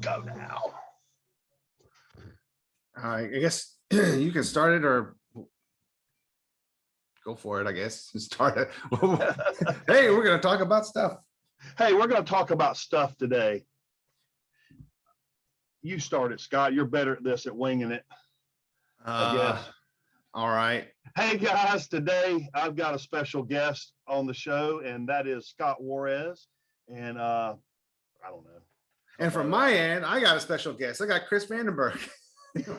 Go now. I guess you can start it or go for it, I guess. Start it. Hey, we're going to talk about stuff. Hey, we're going to talk about stuff today. You started, Scott. You're better at this, at winging it, I guess. All right. Hey, guys. Today, I've got a special guest on the show, and that is Scott Juarez. And I don't know. And from my end, I got a special guest. I got Chris Vandenberghe.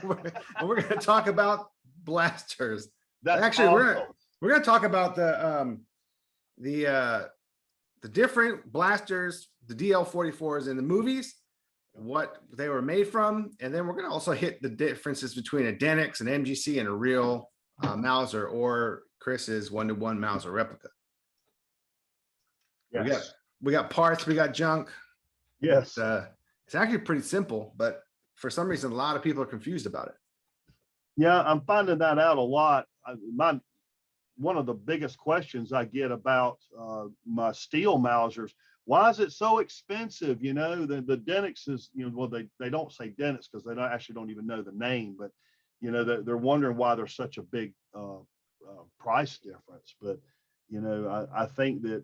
We're going to talk about blasters. That's actually awesome. we're going to talk about the different blasters, the DL44s in the movies, what they were made from, and then we're going to also hit the differences between a Denix, an MGC, and a real Mauser, or Chris's 1-to-1 Mauser replica. Yes. We got parts, we got junk. Yes. It's actually pretty simple, but for some reason, a lot of people are confused about it. Yeah, I'm finding that out a lot. One of the biggest questions I get about my steel Mausers, why is it so expensive? You know, the Denix is, you know, well, they don't say Denix because they actually don't even know the name, but, you know, they're wondering why there's such a big price difference. But, you know, I think that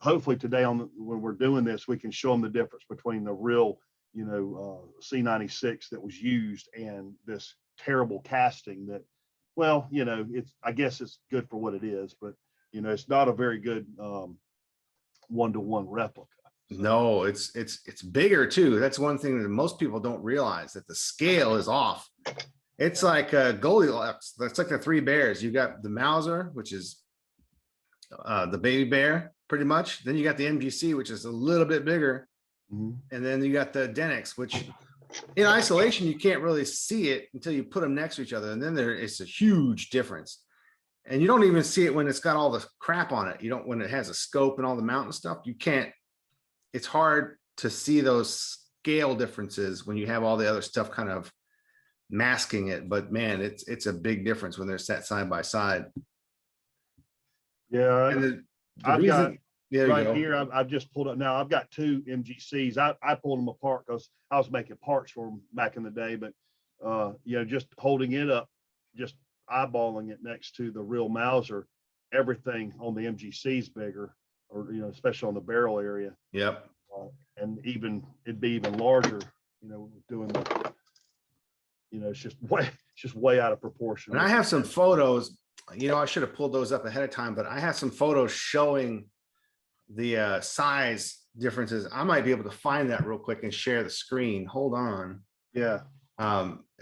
hopefully today when we're doing this, we can show them the difference between the real, you know, C96 that was used and this terrible casting that, well, you know, I guess it's good for what it is, but, you know, it's not a very good 1-to-1 replica. So. No, it's bigger too. That's one thing that most people don't realize, that the scale is off. It's like Goldilocks. That's like the three bears. You got the Mauser, which is the baby bear, pretty much. Then you got the MGC, which is a little bit bigger. Mm-hmm. And then you got the Denix, which in isolation, you can't really see it until you put them next to each other. And then it's a huge difference. And you don't even see it when it's got all the crap on it. You don't, when it has a scope and all the mountain stuff, you can't, it's hard to see those scale differences when you have all the other stuff kind of masking it. But man, it's a big difference when they're set side by side. Yeah. And I've got right here, I've just pulled up now. I've got two MGCs. I pulled them apart because I was making parts for them back in the day. But you know, just holding it up, just eyeballing it next to the real Mauser, everything on the MGC is bigger, or you know, especially on the barrel area. Yep. And it'd be even larger. You know, doing the, you know, it's just way out of proportion. And I have some photos. You know, I should have pulled those up ahead of time, but I have some photos showing the size differences. I might be able to find that real quick and share the screen. Hold on. Yeah.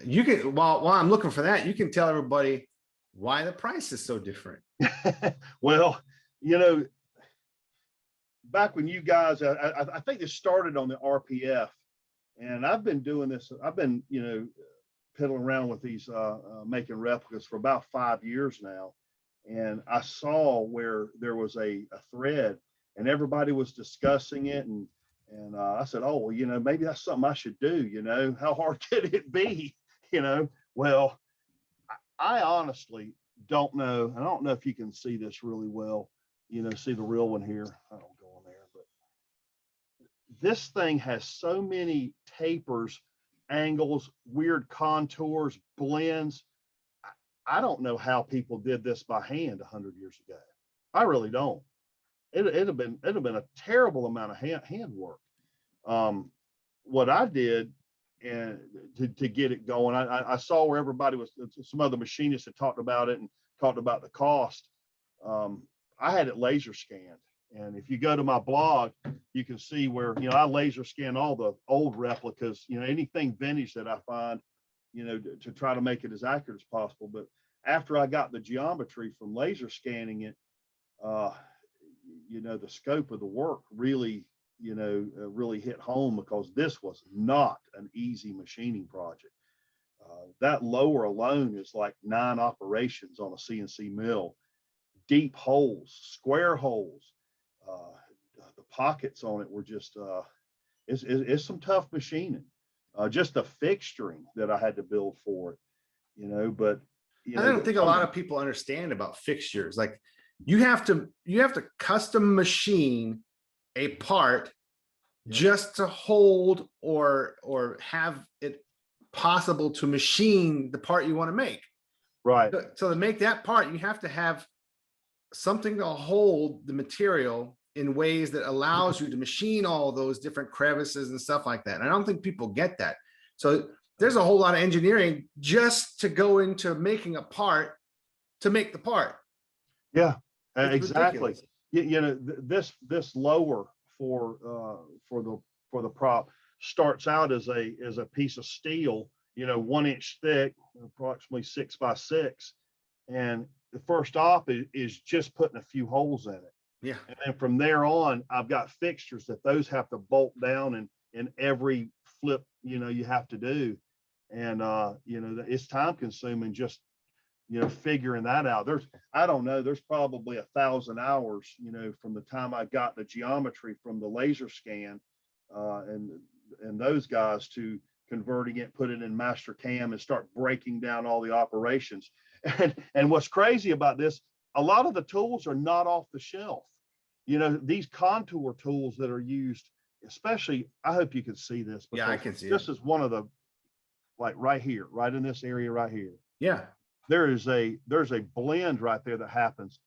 You can, while I'm looking for that, you can tell everybody why the price is so different. Well, you know, back when you guys, I think this started on the RPF, and I've been doing this. I've been, you know, piddling around with these making replicas for about 5 years now, and I saw where there was a thread, and everybody was discussing it, and I said, oh well, you know, maybe that's something I should do. You know, how hard could it be? You know, well, I honestly don't know. I don't know if you can see this really well. You know, see the real one here. I don't go on there, but this thing has so many tapers, angles, weird contours, blends. I don't know how people did this by hand 100 years ago. I really don't. It'd have been a terrible amount of hand work. What I did, and to get it going, I saw where everybody was. Some other machinists had talked about it and talked about the cost. I had it laser scanned, and if you go to my blog, you can see where, you know, I laser scan all the old replicas, you know, anything vintage that I find, you know, to try to make it as accurate as possible. But after I got the geometry from laser scanning it, you know, the scope of the work really, you know, really hit home, because this was not an easy machining project. That lower alone is like 9 operations on a CNC mill. Deep holes, square holes, the pockets on it were just, it's some tough machining. Just the fixturing that I had to build for it, you know, but you know, I don't think a lot of people understand about fixtures. Like you have to custom machine a part just to hold or have it possible to machine the part you want to make. Right. So to make that part, you have to have something to hold the material in ways that allows you to machine all those different crevices and stuff like that. And I don't think people get that. So there's a whole lot of engineering just to go into making a part to make the part. Yeah, It's exactly. ridiculous. You know, this lower for the prop starts out as a piece of steel, you know, 1 inch thick, approximately 6 by 6, and the first op is just putting a few holes in it. Yeah. And then from there on, I've got fixtures that those have to bolt down and in every flip, you know, you have to do. And you know, it's time consuming just, you know, figuring that out. I don't know, there's probably 1,000 hours, you know, from the time I got the geometry from the laser scan and those guys to converting it, put it in master cam and start breaking down all the operations. And what's crazy about this, a lot of the tools are not off the shelf. You know, these contour tools that are used, especially, I hope you can see this. Yeah, I can see this it. is one of the, like right here, right in this area right here. Yeah. There's a blend right there that happens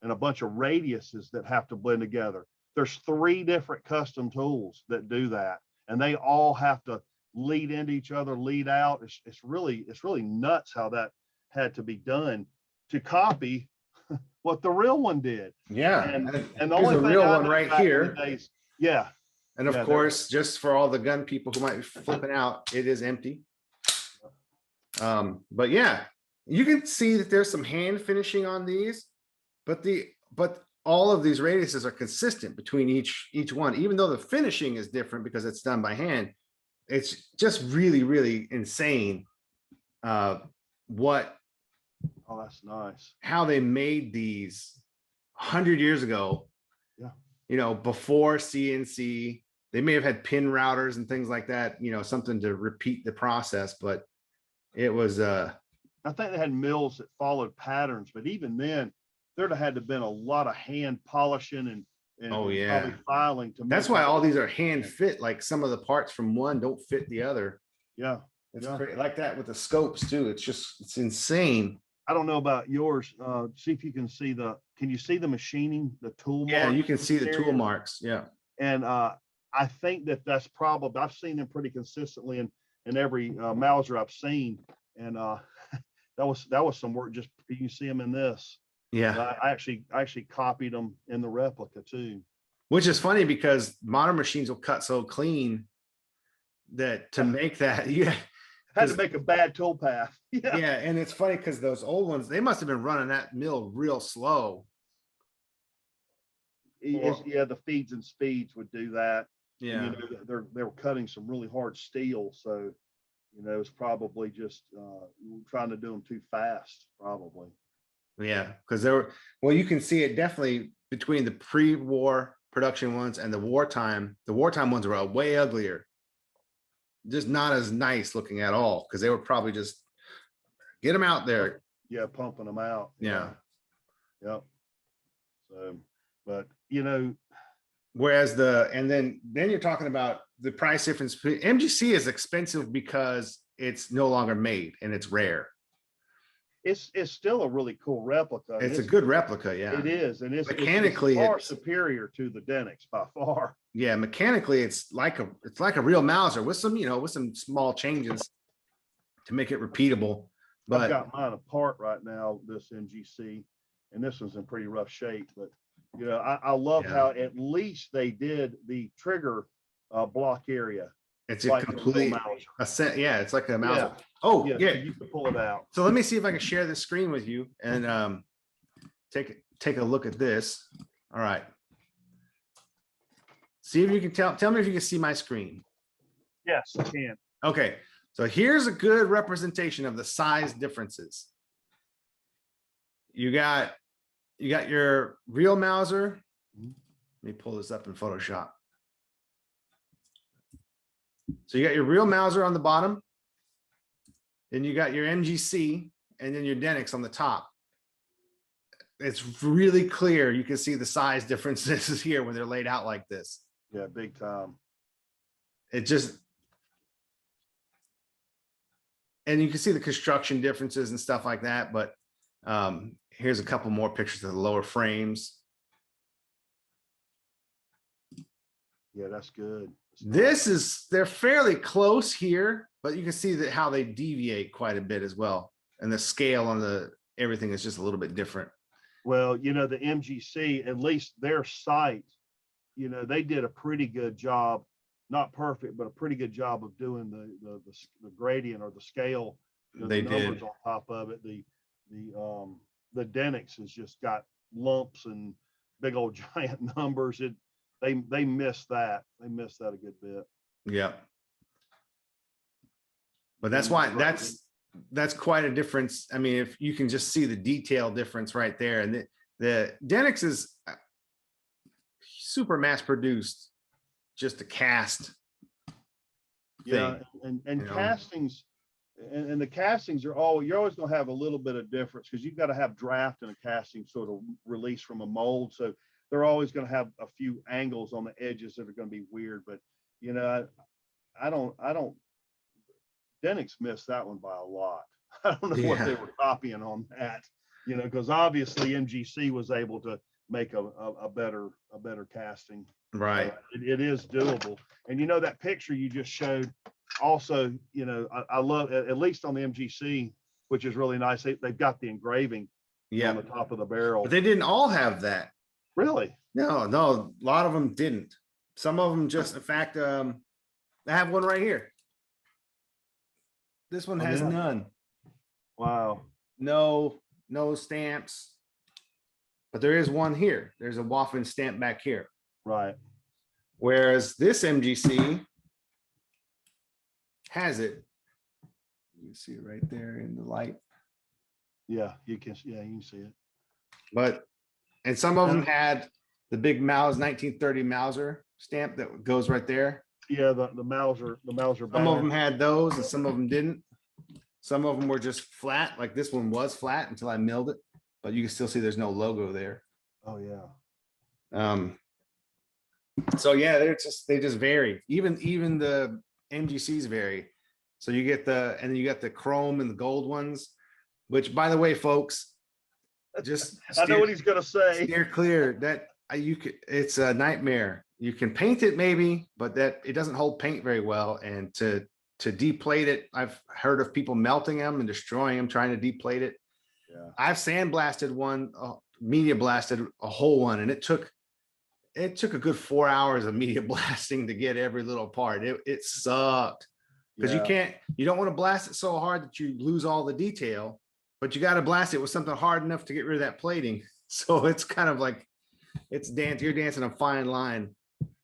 and a bunch of radiuses that have to blend together. There's 3 different custom tools that do that, and they all have to lead into each other, lead out. It's really nuts how that had to be done to copy what the real one did. Yeah. And the here's only a thing real I one knew right back in the here. days, yeah. And of Yeah, course, just for all the gun people who might be flipping out, it is empty. But yeah, you can see that there's some hand finishing on these, but all of these radiuses are consistent between each one, even though the finishing is different because it's done by hand. It's just really, really insane. What Oh, that's nice. how they made these 100 years ago. Yeah. You know, before CNC, they may have had pin routers and things like that, you know, something to repeat the process, but it was I think they had mills that followed patterns, but even then there'd have had to been a lot of hand polishing and oh yeah, probably filing to that's make why it. all these are hand fit. Like some of the parts from one don't fit the other. Yeah. It's Yeah. crazy. Like that with the scopes too. It's insane. I don't know about yours. See if you can see can you see the machining, the tool marks? Yeah, you can see the tool area? marks. Yeah. And I think that's probably, I've seen them pretty consistently in every Mauser I've seen. And that was some work. Just you can see them in this. Yeah. I actually copied them in the replica too. Which is funny because modern machines will cut so clean that to make that, yeah. Had to make a bad tool path. Yeah. Yeah, and it's funny because those old ones, they must have been running that mill real slow. Yeah, the feeds and speeds would do that. Yeah. And, you know, they were cutting some really hard steel, so you know it's probably just trying to do them too fast, probably. Yeah, because well, you can see it definitely between the pre-war production ones and the wartime. The wartime ones were way uglier, just not as nice looking at all because they were probably just get them out there. Yeah, pumping them out. Yeah. Yep. So, but you know, whereas and then you're talking about the price difference. MGC is expensive because it's no longer made and it's rare. It's still a really cool replica. It's a good replica, yeah. It is, and it's mechanically far superior to the Denix by far. Yeah, mechanically it's like a real Mauser with some, you know, with some small changes to make it repeatable. But I've got mine apart right now, this MGC, and this one's in pretty rough shape. But you know, I love how at least they did the trigger block area. It's like a complete yeah, it's like a Mauser. Yeah. Oh yeah, you can pull it out. So let me see if I can share this screen with you and take a look at this. All right. See if you can tell me if you can see my screen. Yes, I can. Okay, so here's a good representation of the size differences. You got your real Mauser. Let me pull this up in Photoshop. So you got your real Mauser on the bottom. Then you got your MGC and then your Denix on the top. It's really clear. You can see the size differences here when they're laid out like this. Yeah, big time. it just, and you can see the construction differences and stuff like that, but here's a couple more pictures of the lower frames. Yeah, that's good. They're fairly close here, but you can see that how they deviate quite a bit as well. And the scale on everything is just a little bit different. Well, the MGC, at least their site, they did a pretty good job, not perfect, but a pretty good job of doing the gradient or the scale, They the numbers did. on top of it. The Denix has just got lumps and big old giant numbers. They missed that. They missed that a good bit. Yeah. But that's why that's quite a difference. I mean, if you can just see the detail difference right there. And the Denix is super mass produced, just a cast. Yeah, thing, and castings, and the castings you're always going to have a little bit of difference because you've got to have draft and a casting sort of release from a mold. So they're always going to have a few angles on the edges that are going to be weird. But I don't. Denix missed that one by a lot. I don't know what they were copying on that, because obviously MGC was able to make a better casting. Right. It is doable. And that picture you just showed also, I love, at least on the MGC, which is really nice. They've got the engraving on the top of the barrel. But they didn't all have that. Really? No, a lot of them didn't. Some of them just, in fact, I have one right here. This one has none. Wow. No stamps. But there is one here. There's a Waffen stamp back here. Right. Whereas this MGC has it. You can see it right there in the light. Yeah, you can see it. And some of them had the big Mauser 1930 Mauser stamp that goes right there. Yeah, the Mauser Some of them had those and some of them didn't. Some of them were just flat, like this one was flat until I milled it, but you can still see there's no logo there. Oh yeah. So yeah, they just vary. Even the MGCs vary. So you get and then you got the chrome and the gold ones, which, by the way, folks, just I know what he's gonna say. Steer clear. That it's a nightmare. You can paint it maybe, but that it doesn't hold paint very well. And to deplate it, I've heard of people melting them and destroying them, trying to deplate it. Yeah. I've sandblasted one, media blasted a whole one, and it took a good 4 hours of media blasting to get every little part. It sucked because you don't want to blast it so hard that you lose all the detail, but you got to blast it with something hard enough to get rid of that plating. So it's kind of like you're dancing a fine line.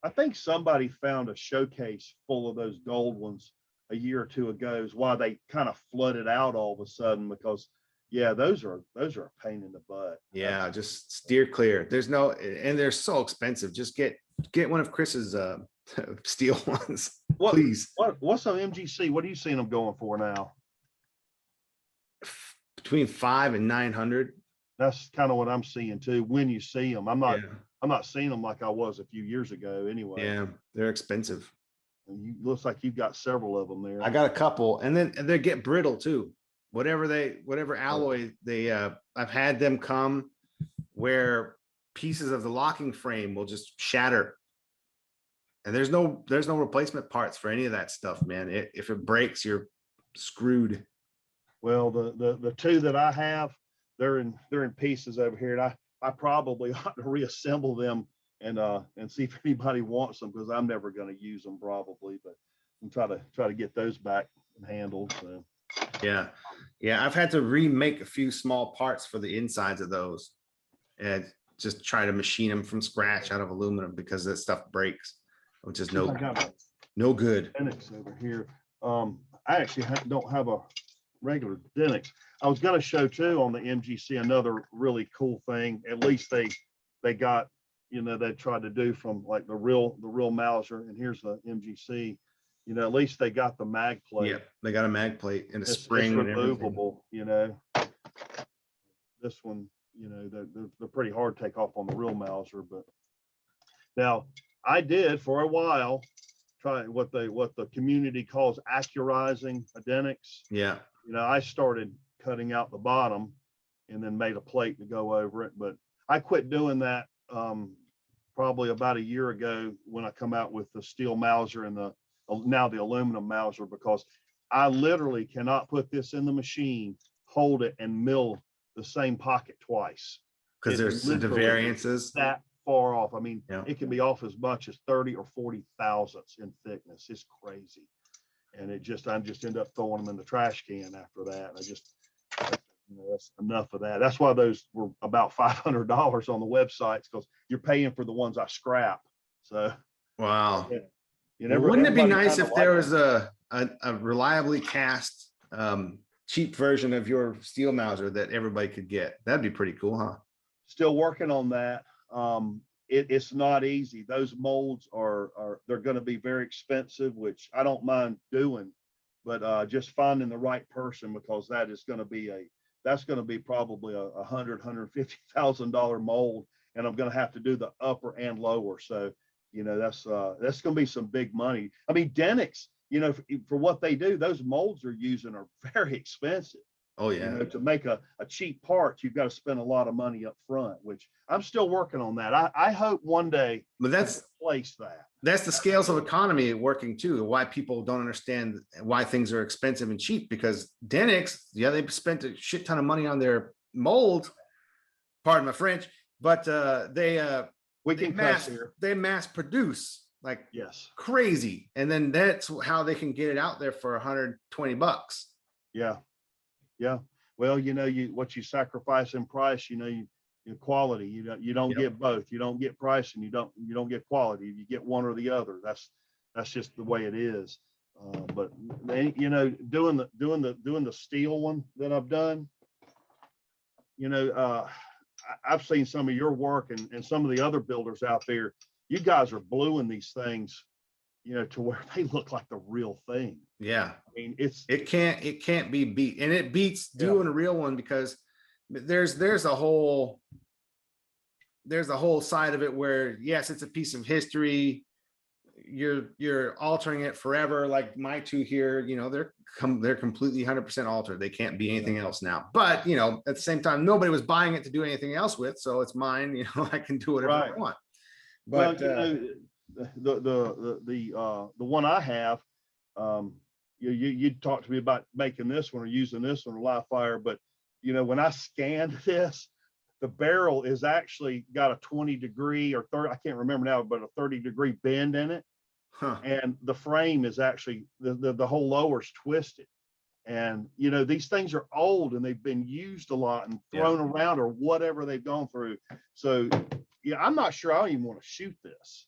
I think somebody found a showcase full of those gold ones a year or two ago, is why they kind of flooded out all of a sudden, because those are a pain in the butt. Yeah, just steer clear. And they're so expensive. Just get one of Chris's steel ones, please. What's on MGC? What are you seeing them going for now? Between 500 and 900. That's kind of what I'm seeing too. When you see them, I'm not seeing them like I was a few years ago. Anyway. Yeah, they're expensive. And looks like you've got several of them there. I got a couple, and then they get brittle too. Whatever alloy I've had them come where pieces of the locking frame will just shatter. And there's no replacement parts for any of that stuff, man. If it breaks, you're screwed. Well, the two that I have, they're in pieces over here, and I probably ought to reassemble them and see if anybody wants them, because I'm never going to use them probably, but I'm try to get those back handled. So. Yeah. I've had to remake a few small parts for the insides of those, and just try to machine them from scratch out of aluminum, because that stuff breaks, which is no good. Denix over here. I actually don't have a regular Denix. I was going to show too on the MGC another really cool thing. At least they got, they tried to do from like the real Mauser, and here's the MGC. At least they got the mag plate. Yeah, they got a mag plate and a spring. It's removable. This one, they're pretty hard to take off on the real Mauser. But now I did for a while trying what the community calls accurizing adenics. Yeah. You know, I started cutting out the bottom and then made a plate to go over it. But I quit doing that probably about a year ago when I come out with the steel Mauser and now the aluminum Mauser, because I literally cannot put this in the machine, hold it, and mill the same pocket twice. Because there's the literally variances. that far off. I mean, Yeah. it can be off as much as 30 or 40 thousandths in thickness. It's crazy. And I just end up throwing them in the trash can after that. That's enough of that. That's why those were about $500 on the websites, because you're paying for the ones I scrap. So, Wow. yeah. Wouldn't it be Everybody nice kinda if there likes was a reliably cast cheap version of your steel Mauser that everybody could get? That'd be pretty cool, huh? Still working on that. It's not easy. Those molds they're going to be very expensive, which I don't mind doing, but just finding the right person, because that's going to be probably a $150,000 mold, and I'm going to have to do the upper and lower. So, that's going to be some big money. I mean, Denix, for what they do, those molds they're using are very expensive. Oh yeah. To make a cheap part, you've got to spend a lot of money up front, which I'm still working on that. I hope one day, but that's replace that. That's the scales of economy working too. Why people don't understand why things are expensive and cheap, because Denix, yeah, they've spent a shit ton of money on their mold. Pardon my French, but they mass produce like Yes. crazy, and then that's how they can get it out there for $120. Yeah. Yeah. Well, what you sacrifice in price, your quality, you don't Yep. get both. You don't get price, and you don't get quality. You get one or the other. That's just the way it is. But doing the steel one that I've done, I've seen some of your work and some of the other builders out there. You guys are bluing these things, to where they look like the real thing. Yeah. I mean, it can't be beat, and it beats doing a real one, because there's a whole side of it where, yes, it's a piece of history. You're altering it forever. Like my two here, they're completely 100% altered. They can't be anything else now. But at the same time, nobody was buying it to do anything else with, so it's mine. I can do whatever I want. But the one I have, you talked to me about making this one or using this one, live fire, but when I scanned this, the barrel is actually got a 20-degree or 30, I can't remember now, but a 30-degree bend in it. Huh. And the frame is actually the whole lower's twisted. And these things are old and they've been used a lot and thrown around or whatever they've gone through. So I'm not sure I don't even want to shoot this.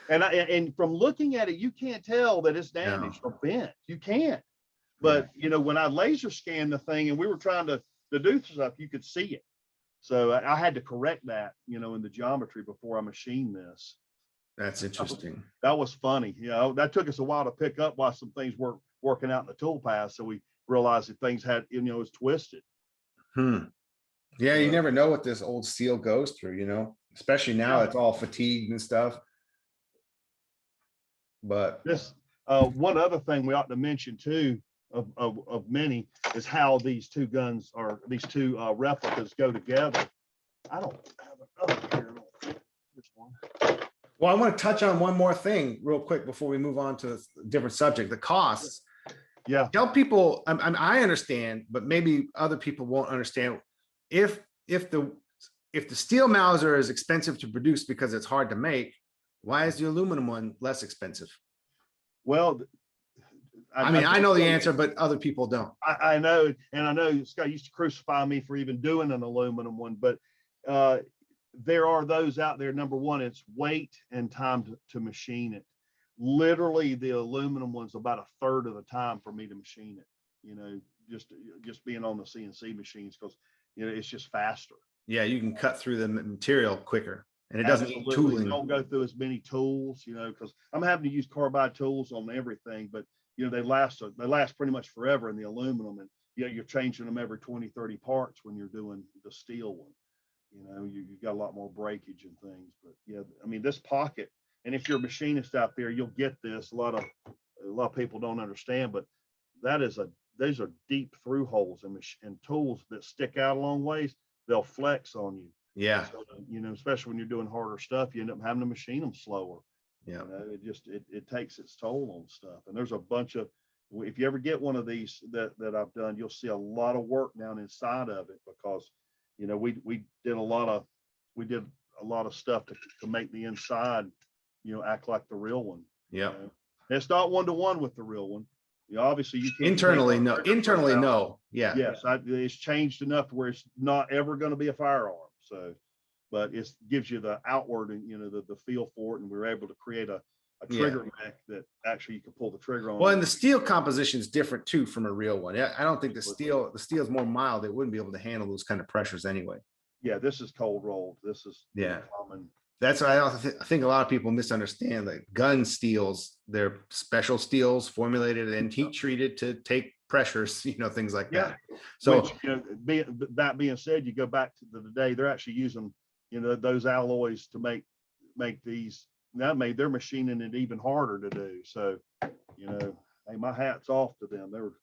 And from looking at it, you can't tell that it's damaged or bent. You can't. But when I laser scanned the thing and we were trying to do stuff, you could see it. So I had to correct that, in the geometry before I machined this. That's interesting. That was funny. That took us a while to pick up while some things were working out in the tool path. So we realized that things had, it was twisted. Yeah, you never know what this old steel goes through, especially now it's all fatigued and stuff. But this one other thing we ought to mention too, of many, is how these two replicas go together. I don't have another here. This one. Well, I want to touch on one more thing real quick before we move on to a different subject, the costs. Yeah. Tell people, I understand, but maybe other people won't understand. If the steel Mauser is expensive to produce because it's hard to make, why is the aluminum one less expensive? Well, I know the answer, but other people don't. I know, and I know Scott used to crucify me for even doing an aluminum one, but there are those out there. Number one, it's weight and time to machine it. Literally, the aluminum one's about a third of the time for me to machine it. Just being on the CNC machines, because it's just faster. Yeah, you can cut through the material quicker, and it doesn't need tooling. You don't go through as many tools, because I'm having to use carbide tools on everything, but they last pretty much forever in the aluminum, and you're changing them every 20, 30 parts when you're doing the steel one. You've got a lot more breakage and things, but this pocket, And if you're a machinist out there, you'll get this. A lot of people don't understand, but those are deep through holes and tools that stick out a long ways. They'll flex on you. Yeah. So, especially when you're doing harder stuff, you end up having to machine them slower. Yeah. It takes its toll on stuff. And there's a bunch of, if you ever get one of these that I've done, you'll see a lot of work down inside of it, because, we did a lot of stuff to make the inside, act like the real one. Yeah. It's not 1-to-1 with the real one. Obviously you can't Internally, no. Internally, no. Yeah. Yes, it's changed enough to where it's not ever going to be a firearm. So, but it gives you the outward and the feel for it, and we were able to create a trigger mech that actually you can pull the trigger on. Well, and the steel composition is different too from a real one. Yeah, I don't think the steel is more mild. It wouldn't be able to handle those kind of pressures anyway. Yeah, this is cold rolled. This is common. That's why I think a lot of people misunderstand that gun steels, they're special steels formulated and heat treated to take pressures, things like that. So, that being said, you go back to the day, they're actually using, those alloys to make these. That made their machining it even harder to do. So, hey, my hat's off to them. They were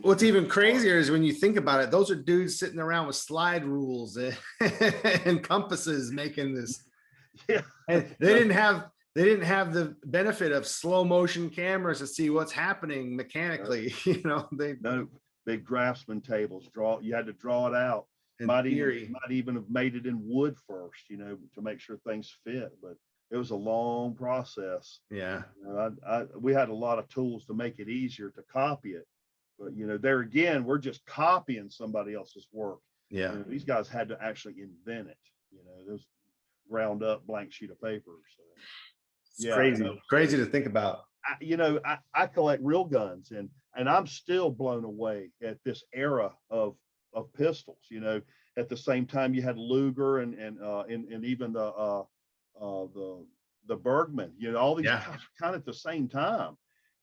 what's even crazier is when you think about it, those are dudes sitting around with slide rules and compasses making this. Yeah. And they didn't have the benefit of slow motion cameras to see what's happening mechanically. No big draftsman tables. You had to draw it out. Might even have made it in wood first, to make sure things fit, but it was a long process. Yeah. We had a lot of tools to make it easier to copy it, but there again, we're just copying somebody else's work. Yeah. These guys had to actually invent it. Those ground up blank sheet of paper. So it's crazy to think about. I collect real guns, and I'm still blown away at this era of pistols. At the same time you had Luger and even the Bergman, all these kind of at the same time,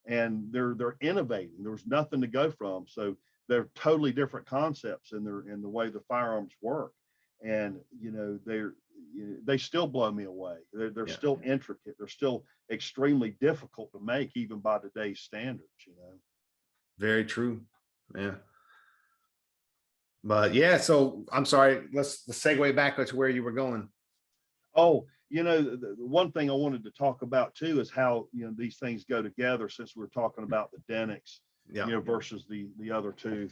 and they're innovating. There was nothing to go from, so they're totally different concepts in the way the firearms work, and they still blow me away. They're still intricate. They're still extremely difficult to make, even by today's standards. Very true. Yeah. But so I'm sorry, let's segue back to where you were going. Oh, the one thing I wanted to talk about too is how these things go together, since we're talking about the Denics, versus the other two.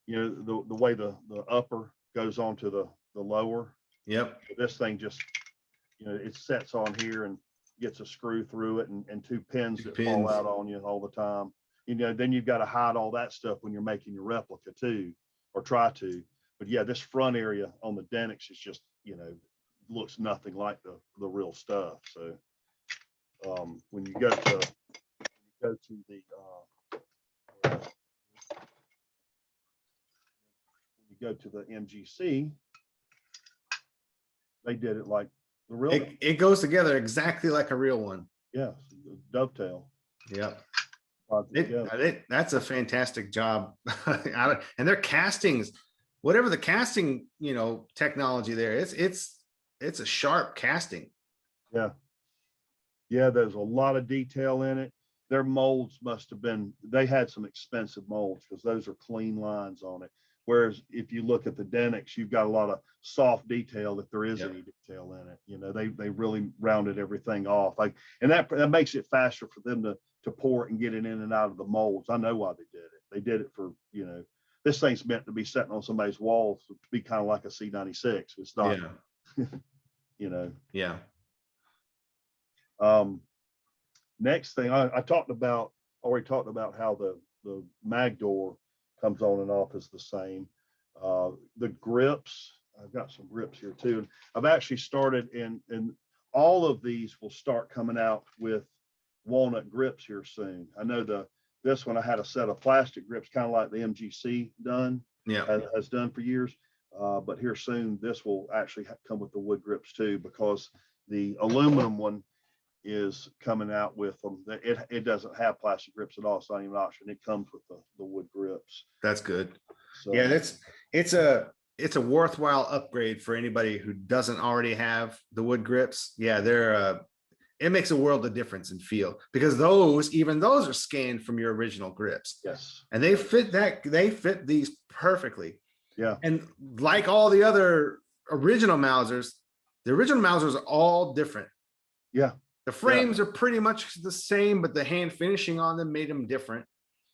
The way the upper goes onto the lower. Yep. This thing just it sets on here and gets a screw through it, and two pins that fall out on you all the time. Then you've got to hide all that stuff when you're making your replica too, or try to. But yeah, this front area on the Denics is just looks nothing like the real stuff. So when you go to the MGC, they did it like the real. It goes together exactly like a real one. Yeah, dovetail. Yeah. That's a fantastic job. And their castings, whatever the casting, technology there, it's a sharp casting. Yeah. There's a lot of detail in it. Their molds they had some expensive molds, because those are clean lines on it. Whereas if you look at the Denics, you've got a lot of soft detail, if there is any detail in it. They really rounded everything off. And that makes it faster for them to pour it and get it in and out of the molds. I know why they did it. They did it for, this thing's meant to be sitting on somebody's wall to be kind of like a C96. It's not, Yeah. Next thing I already talked about how the mag door comes on and off is the same. The grips, I've got some grips here too. I've actually started in all of these will start coming out with walnut grips here soon. I know this one I had a set of plastic grips, kind of like the MGC has done for years. But here soon, this will actually come with the wood grips too, because the aluminum one is coming out with them. It doesn't have plastic grips at all. It's not even an option. It comes with the wood grips. That's good. So, Yeah, it's a it's a worthwhile upgrade for anybody who doesn't already have the wood grips. Yeah, it makes a world of difference in feel, because even those are scanned from your original grips. Yes. And they fit these perfectly. Yeah. And like all the other original Mausers, the original Mausers are all different. Yeah. The frames are pretty much the same, but the hand finishing on them made them different.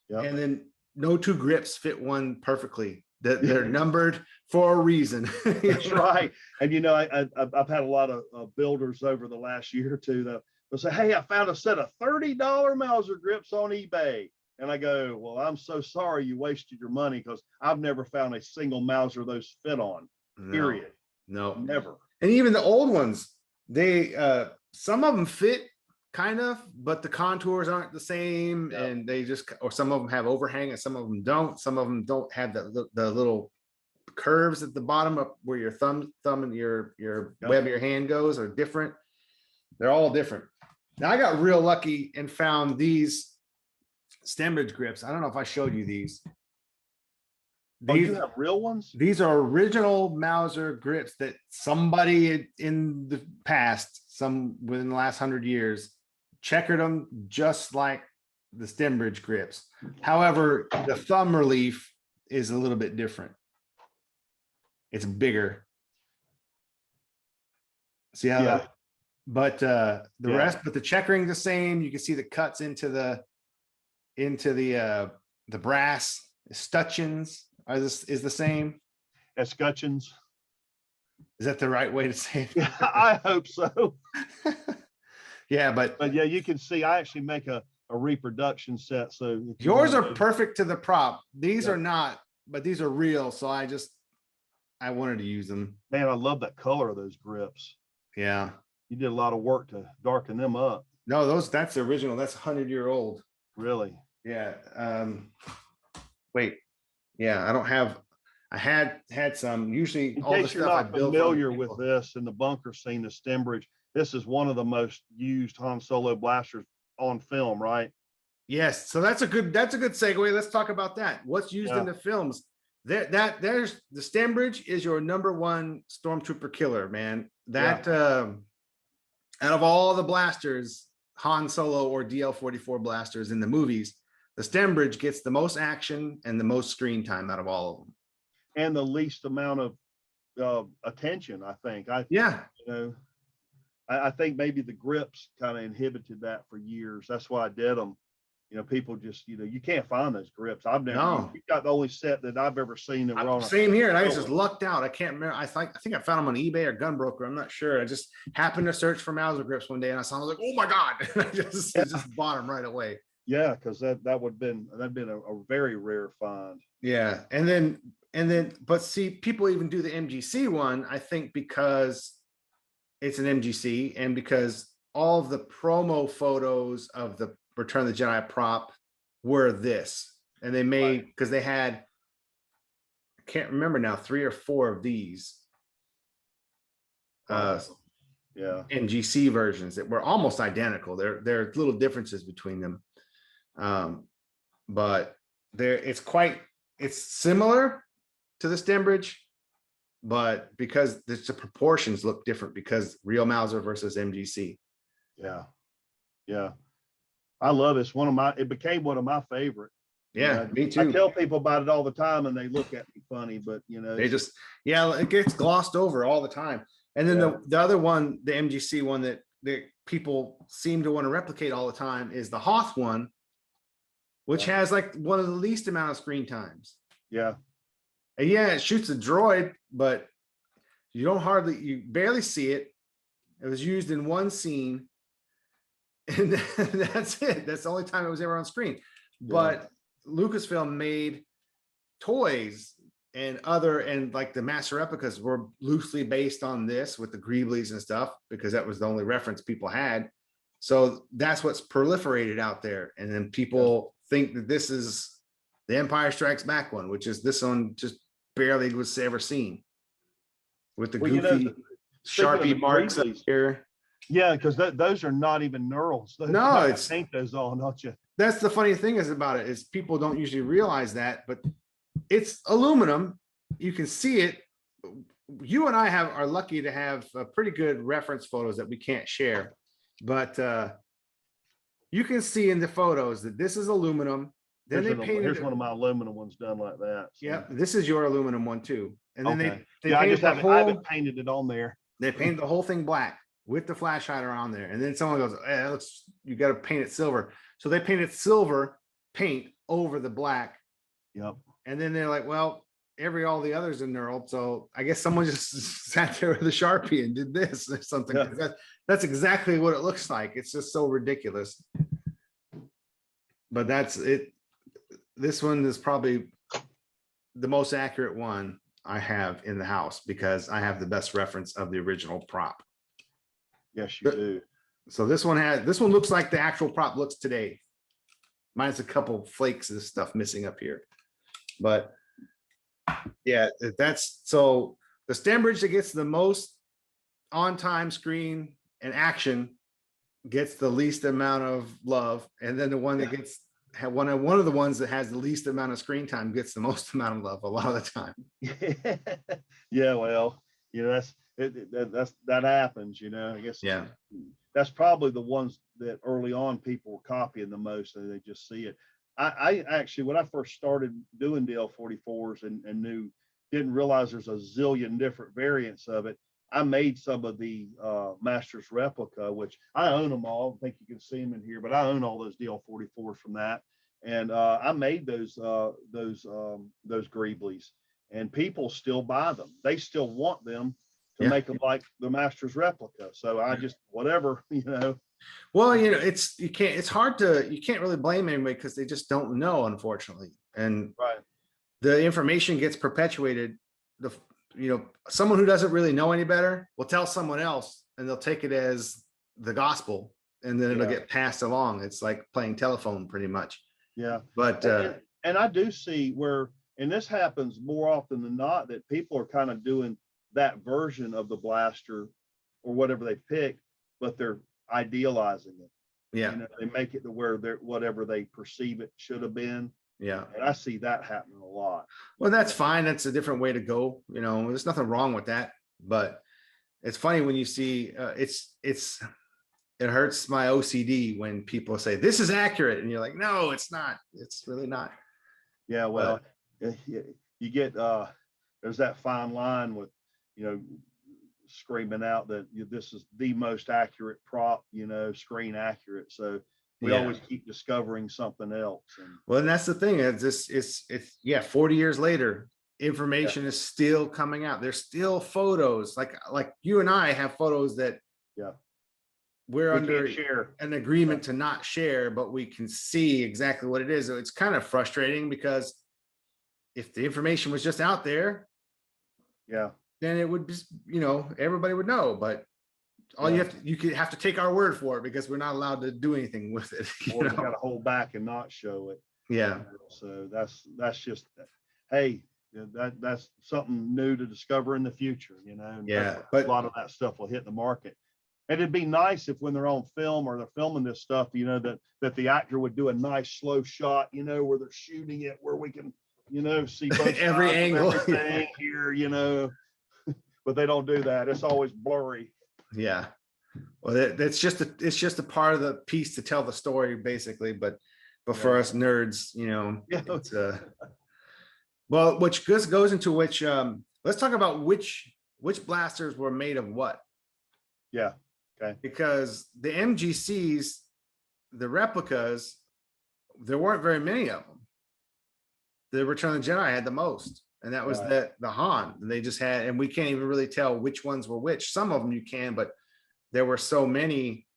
Yeah. And then no two grips fit one perfectly. They're numbered for a reason. That's right. And, you know, I've had a lot of builders over the last year or two that will say, hey, I found a set of $30 Mauser grips on eBay. And I go, well, I'm so sorry you wasted your money, because I've never found a single Mauser those fit on, period. No, never. And even the old ones, some of them fit kind of, but the contours aren't the same. Yeah. And or some of them have overhang and some of them don't. Some of them don't have the little curves at the bottom of where your thumb and your web of your hand goes are different. They're all different. Now I got real lucky and found these stem bridge grips. I don't know if I showed you these. Oh, you have real ones? These are original Mauser grips that somebody in the past, within the last 100 years, checkered them just like the stem bridge grips. However, the thumb relief is a little bit different. It's bigger. See how that? But the rest, but the checkering the same. You can see the cuts into the brass escutcheons is the same. Escutcheons. Is that the right way to say it? Yeah, I hope so. Yeah, but yeah, you can see I actually make a reproduction set. So yours are perfect to the prop. These are not, but these are real. So I wanted to use them. Man, I love that color of those grips. Yeah. You did a lot of work to darken them up. No, that's the original. That's 100-year-old. Really? Yeah. Wait. Yeah, I don't have. I had some. Usually, in all the case you're stuff I not built. familiar with this in the bunker scene, the stem bridge. This is one of the most used Han Solo blasters on film, right? Yes. So that's a good segue. Let's talk about that. What's used in the films? There's the stem bridge is your #1 stormtrooper killer, man. That out of all the blasters, Han Solo or DL-44 blasters in the movies, the stem bridge gets the most action and the most screen time out of all of them, and the least amount of attention. I think. I think maybe the grips kind of inhibited that for years. That's why I did them. You know, people just, you can't find those grips. I've never. No. You got the only set that I've ever seen that were on. Same here, and I just lucked out. I can't remember. I think I found them on eBay or Gunbroker. I'm not sure. I just happened to search for Mauser grips one day, and I saw them. I was like, "Oh my god!" I just bought them right away. Yeah, because that'd been a very rare find. Yeah, and then, but see, people even do the MGC one. I think because it's an MGC, and because all of the promo photos of the Return of the Jedi prop were this, and they made because they had, I can't remember now, 3 or 4 of these NGC versions that were almost identical. There are little differences between them, but it's similar to the stem bridge, but because the proportions look different because real Mauser versus MGC. Yeah. I love it. It became one of my favorite. Yeah, me too. I tell people about it all the time and they look at me funny, but they just, it gets glossed over all the time. And then the other one, the MGC one that people seem to want to replicate all the time is the Hoth one, which has like one of the least amount of screen times. Yeah. And it shoots a droid, but you barely see it. It was used in one scene. And that's it. That's the only time it was ever on screen. But Lucasfilm made toys and like the master replicas were loosely based on this with the Greeblies and stuff, because that was the only reference people had. So that's what's proliferated out there. And then people think that this is the Empire Strikes Back one, which is this one just barely was ever seen with the goofy Sharpie marks up here. Yeah, because those are not even knurls. No, it's paint those on, don't you? That's the funny thing about it is people don't usually realize that, but it's aluminum. You can see it, you and I are lucky to have pretty good reference photos that we can't share, but you can see in the photos that this is aluminum. Then Here's one of my aluminum ones done like that. So. Yeah, this is your aluminum one too. And then okay. they painted the whole. I haven't painted it on there. They painted the whole thing black with the flash hider on there. And then someone goes, you got to paint it silver. So they painted silver paint over the black. Yep. And then they're like, well, all the others are knurled. So I guess someone just sat there with a Sharpie and did this or something. Yeah. That's exactly what it looks like. It's just so ridiculous. But that's it. This one is probably the most accurate one I have in the house because I have the best reference of the original prop. Yes, you do. So this one looks like the actual prop looks today. Mine's a couple flakes of stuff missing up here. But yeah, that's so the stem bridge that gets the most on-time screen and action gets the least amount of love, and then the one that gets one of the ones that has the least amount of screen time gets the most amount of love a lot of the time. Yeah, well, that happens, I guess. Yeah, that's probably the ones that early on people were copying the most, and they just see it. I actually, when I first started doing DL44s and didn't realize there's a zillion different variants of it. I made some of the Masters replica, which I own them all. I think you can see them in here, but I own all those DL44s from that. And I made those Greeblies, and people still buy them. They still want them to make them like the Masters replica. So I just, whatever, Well, you can't really blame anybody because they just don't know, unfortunately. And the information gets perpetuated. Someone who doesn't really know any better will tell someone else and they'll take it as the gospel, and then it'll get passed along. It's like playing telephone pretty much. Yeah. But and I do see where, and this happens more often than not, that people are kind of doing that version of the blaster or whatever they pick, but they're idealizing it. Yeah. They make it to where they're whatever they perceive it should have been. Yeah. And I see that happening a lot. Well, that's fine. That's a different way to go. There's nothing wrong with that. But it's funny when you see it hurts my OCD when people say this is accurate, and you're like, no, it's not. It's really not. Yeah. Well, you get there's that fine line with screaming out that this is the most accurate prop, screen accurate. So we always keep discovering something else. And that's the thing. It's 40 years later, information is still coming out. There's still photos like you and I have photos that we're under an agreement to not share, but we can see exactly what it is. So it's kind of frustrating because if the information was just out there, then it would just, everybody would know. But all you have to take our word for it because we're not allowed to do anything with it. Or you got to hold back and not show it. Yeah. So that's just, hey, that's something new to discover in the future, but a lot of that stuff will hit the market. And it'd be nice if when they're on film or they're filming this stuff, that the actor would do a nice slow shot, where they're shooting it, where we can, see both every angle everything here, but they don't do that. It's always blurry. Yeah. Well, it's just a part of the piece to tell the story, basically. But for us nerds, it's well, which goes into which. Let's talk about which blasters were made of what. Yeah. Okay. Because the MGCs, the replicas, there weren't very many of them. The Return of the Jedi had the most. And that was the Han. They just had, and we can't even really tell which ones were which. Some of them you can, but there were so many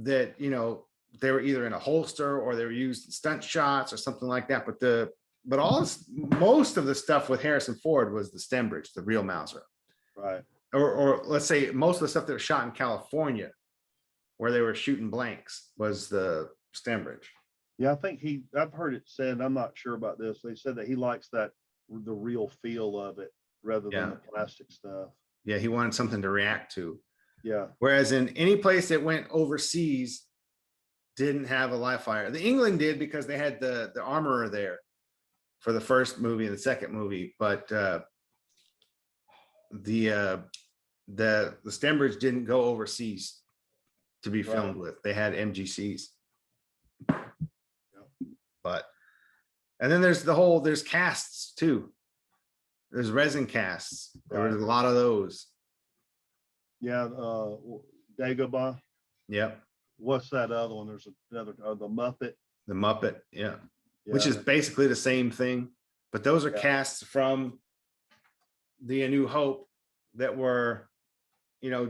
that, they were either in a holster or they were used in stunt shots or something like that. But most of the stuff with Harrison Ford was the stem bridge, the real Mauser. Right. Or let's say most of the stuff that was shot in California where they were shooting blanks was the stem bridge. Yeah, I think I've heard it said, I'm not sure about this. They said that he likes the real feel of it rather than the plastic stuff. Yeah, he wanted something to react to. Yeah. Whereas in any place that went overseas didn't have a live fire. The England did because they had the armorer there for the first movie and the second movie. But the Stembridge didn't go overseas to be Right. filmed with. They had MGCs. But and then there's casts too. There's resin casts. There was a Right. lot of those. Yeah, Dagobah. Yep. What's that other one? There's another, the Muppet. The Muppet, yeah. Which Yeah, is basically the same thing, but those are Yeah. casts from the A New Hope that were,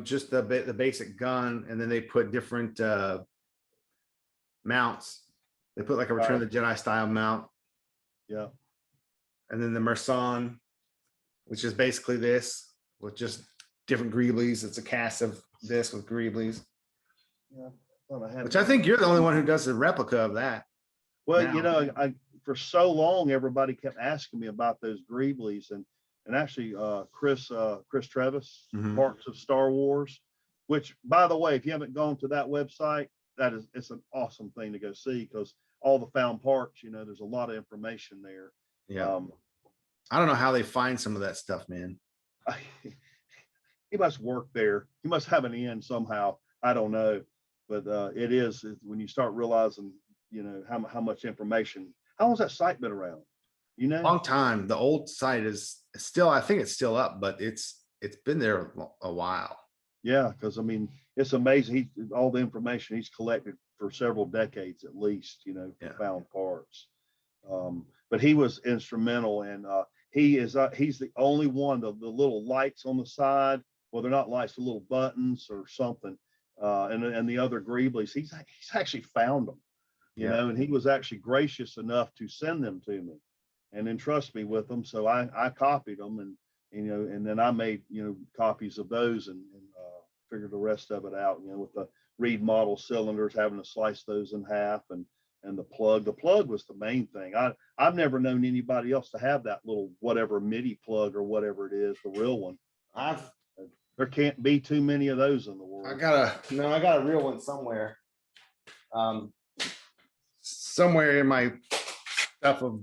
just the basic gun, and then they put different mounts. They put like a Return of the Jedi style mount, yeah, and then the Merson, which is basically this with just different Greeblies. It's a cast of this with Greeblies, yeah. Thought I had which it. I think you're the only one who does the replica of that. Well, now. I for so long everybody kept asking me about those Greeblies, and actually Chris Trevis, Mhm. Parts of Star Wars, which by the way, if you haven't gone to that website, it's an awesome thing to go see, because all the found parts, there's a lot of information there. Yeah. I don't know how they find some of that stuff, man. He must work there. He must have an in somehow. I don't know, but it is when you start realizing, how much information. How long's that site been around? Long time. The old site is still, I think it's still up, but it's been there a while. Yeah, because it's amazing. All the information he's collected for several decades at least, for found parts. But he was instrumental, and he's the only one. The little lights on the side, well, they're not lights, the little buttons or something. And the other Greeblies, he's actually found them, and he was actually gracious enough to send them to me and entrust me with them. So I copied them, and and then I made copies of those, and figured the rest of it out, with the Reed model cylinders, having to slice those in half, and the plug. The plug was the main thing. I've never known anybody else to have that little whatever MIDI plug or whatever it is, the real one. There can't be too many of those in the world. I got a real one somewhere. Somewhere in my stuff of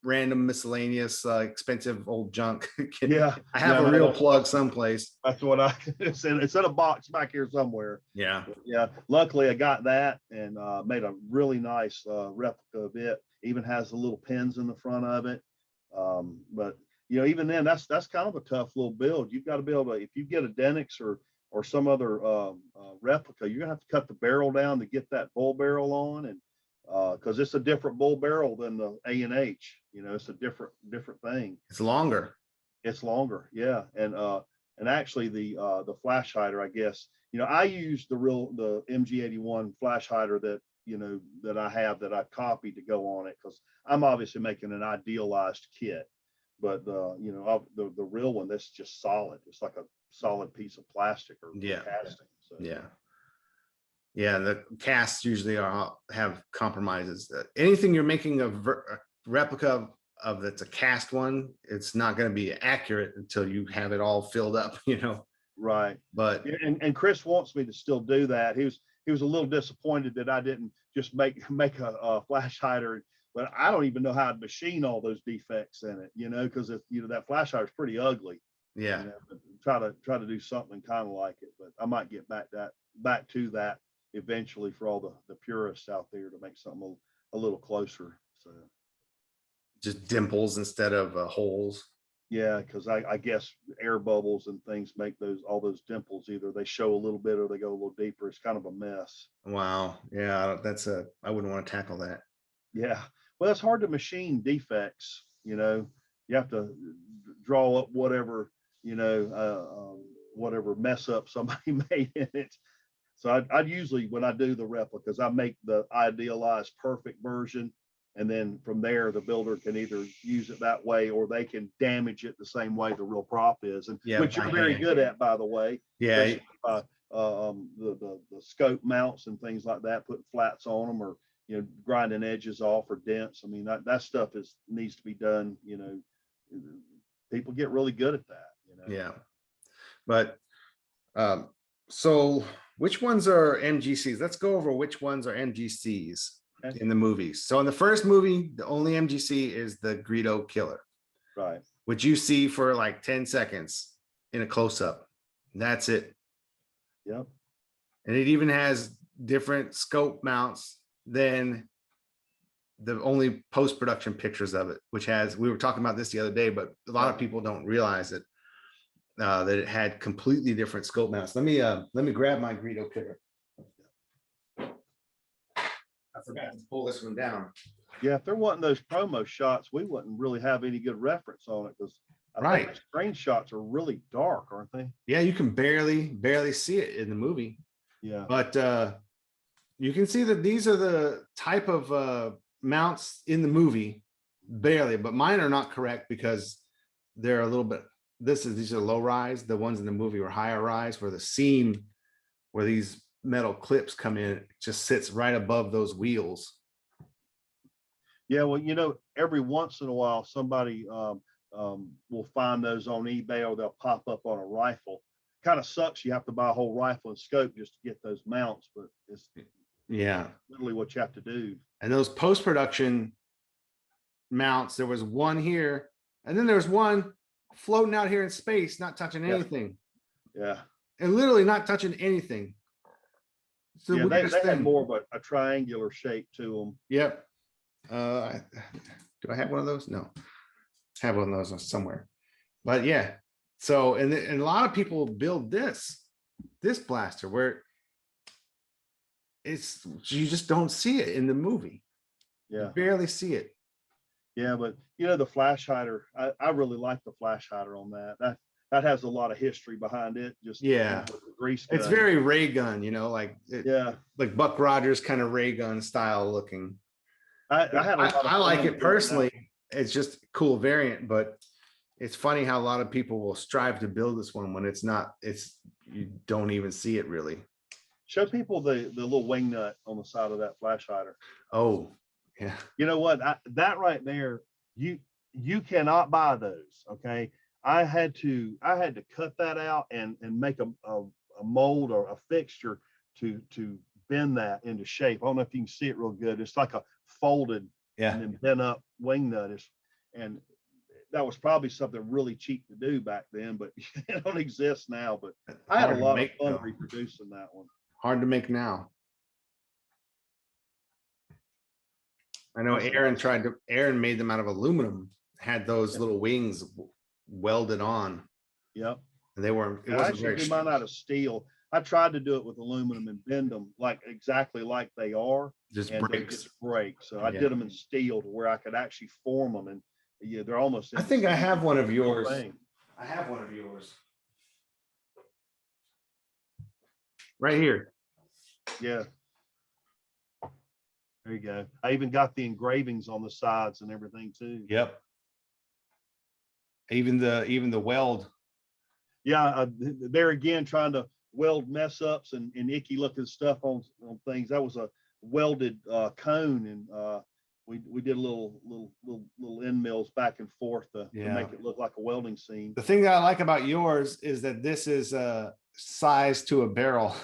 random miscellaneous expensive old junk. Yeah, I have a real plug someplace. That's what it's in a box back here somewhere. Yeah. Yeah. Luckily I got that, and made a really nice replica of it. Even has the little pins in the front of it. But even then, that's kind of a tough little build. You've got to be able to, if you get a Denix or some other replica, you're gonna have to cut the barrel down to get that bull barrel on, and because it's a different bull barrel than the A&H. It's a different thing. It's longer. It's longer, yeah. And actually the flash hider, I guess, I used the MG81 flash hider that that I have, that I copied to go on it, because I'm obviously making an idealized kit. But the real one, that's just solid. It's like a solid piece of plastic or casting. So. Yeah, the casts usually have compromises. Anything you're making a replica of that's a cast one, it's not going to be accurate until you have it all filled up, Right. But and Chris wants me to still do that. He was a little disappointed that I didn't just make a flash hider, but I don't even know how to machine all those defects in it, because that flash hider is pretty ugly. Yeah. Try to do something kind of like it, but I might get back to that eventually for all the purists out there, to make something a little closer. So just dimples instead of holes. Yeah, because I guess air bubbles and things make all those dimples, either they show a little bit or they go a little deeper. It's kind of a mess. Wow. Yeah, I wouldn't want to tackle that. Yeah. Well, it's hard to machine defects. You have to draw up whatever mess up somebody made in it. So I'd usually, when I do the replicas, I make the idealized perfect version, and then from there the builder can either use it that way, or they can damage it the same way the real prop is, and which you're very good at, by the way. Yeah. The scope mounts and things like that, putting flats on them, or grinding edges off, or dents. That stuff needs to be done. People get really good at that. Yeah. But so which ones are MGCs? Let's go over which ones are MGCs in the movies. So in the first movie, the only MGC is the Greedo killer. Right. Which you see for like 10 seconds. in a close-up. That's it. Yep. And it even has different scope mounts than the only post-production pictures of it, which has, we were talking about this the other day, but a lot of people don't realize it, that it had completely different scope mounts. Let me grab my Greedo picker. I forgot to pull this one down. Yeah, if they're wanting those promo shots, we wouldn't really have any good reference on it because I think the screenshots are really dark, aren't they? Yeah, you can barely see it in the movie. Yeah. But you can see that these are the type of mounts in the movie, barely, but mine are not correct because they're a little bit, these are low rise. The ones in the movie were higher rise, where the seam where these metal clips come in just sits right above those wheels. Yeah, well, you know, every once in a while somebody will find those on eBay, or they'll pop up on a rifle. Kind of sucks. You have to buy a whole rifle and scope just to get those mounts, but it's literally what you have to do. And those post-production mounts, there was one here, and then there's one floating out here in space, not touching anything. Yeah. And literally not touching anything. It's the weirdest they thing. had more of a triangular shape to them. Yep. Do I have one of those? No. I have one of those somewhere. But yeah. So, and a lot of people build this blaster where it's, you just don't see it in the movie. Yeah. You barely see it. Yeah, but you know, the flash hider, I really like the flash hider on that. That has a lot of history behind it. Just yeah, the grease it's gun. very ray gun, you know, like like Buck Rogers kind of ray gun style looking. I like it personally. It's just a cool variant, but it's funny how a lot of people will strive to build this one when it's not. It's, you don't even see it really. Show people the little wing nut on the side of that flash hider. Oh, yeah. You know what? That right there, you cannot buy those. Okay. I had to cut that out and make a mold or a fixture to bend that into shape. I don't know if you can see it real good. It's like a folded and then bent up wing nut. And that was probably something really cheap to do back then, but it don't exist now. But I had a lot of fun reproducing that one. Hard to make now. I know Aaron made them out of aluminum, had those little wings welded on. Yep. And they weren't, it I wasn't actually very do mine out of steel. I tried to do it with aluminum and bend them like exactly like they are. Just and breaks. They just break. So I did them in steel to where I could actually form them, and yeah, they're almost. I think I have one of yours. Thing. I have one of yours. Right here. Yeah. There you go. I even got the engravings on the sides and everything too. Yep. Even the weld. Yeah, there again, trying to weld mess ups and icky looking stuff on things. That was a welded cone, and we did little end mills back and forth to make it look like a welding scene. The thing that I like about yours is that this is size to a barrel,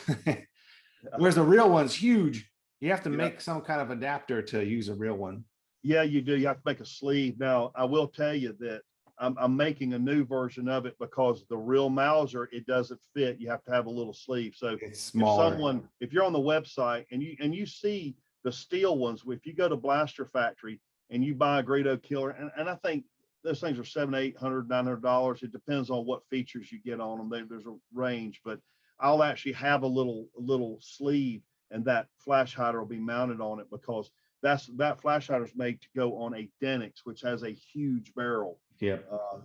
whereas the real one's huge. You have to make some kind of adapter to use a real one. Yeah, you do. You have to make a sleeve. Now, I will tell you that I'm making a new version of it because the real Mauser, it doesn't fit. You have to have a little sleeve. So it's smaller. If you're on the website and you see the steel ones, if you go to Blaster Factory and you buy a Greedo Killer, and I think those things are $700, $800, $900. It depends on what features you get on them. There's a range, but I'll actually have a little sleeve, and that flash hider will be mounted on it because that flash hider is made to go on a Denix, which has a huge barrel. Yeah.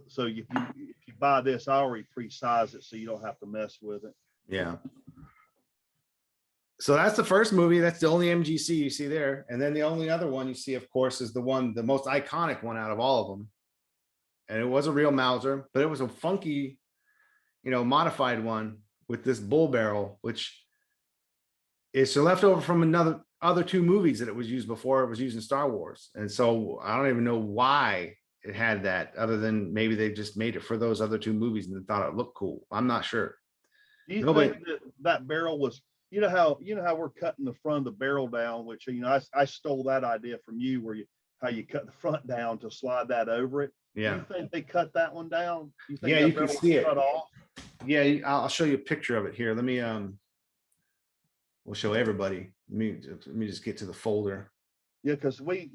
So if you buy this, I already pre-size it so you don't have to mess with it. Yeah. So that's the first movie. That's the only MGC you see there. And then the only other one you see, of course, is the most iconic one out of all of them. And it was a real Mauser, but it was a funky, modified one with this bull barrel, which is left over from other two movies that it was used before. It was used in Star Wars. And so I don't even know why it had that, other than maybe they just made it for those other two movies and thought it looked cool. I'm not sure. Do you think that barrel was, how we're cutting the front of the barrel down, which, I stole that idea from you, how you cut the front down to slide that over it. Yeah. Do you think they cut that one down? You can see it. Cut off? Yeah, I'll show you a picture of it here. Let me, we'll show everybody. Let me just get to the folder. Yeah, because we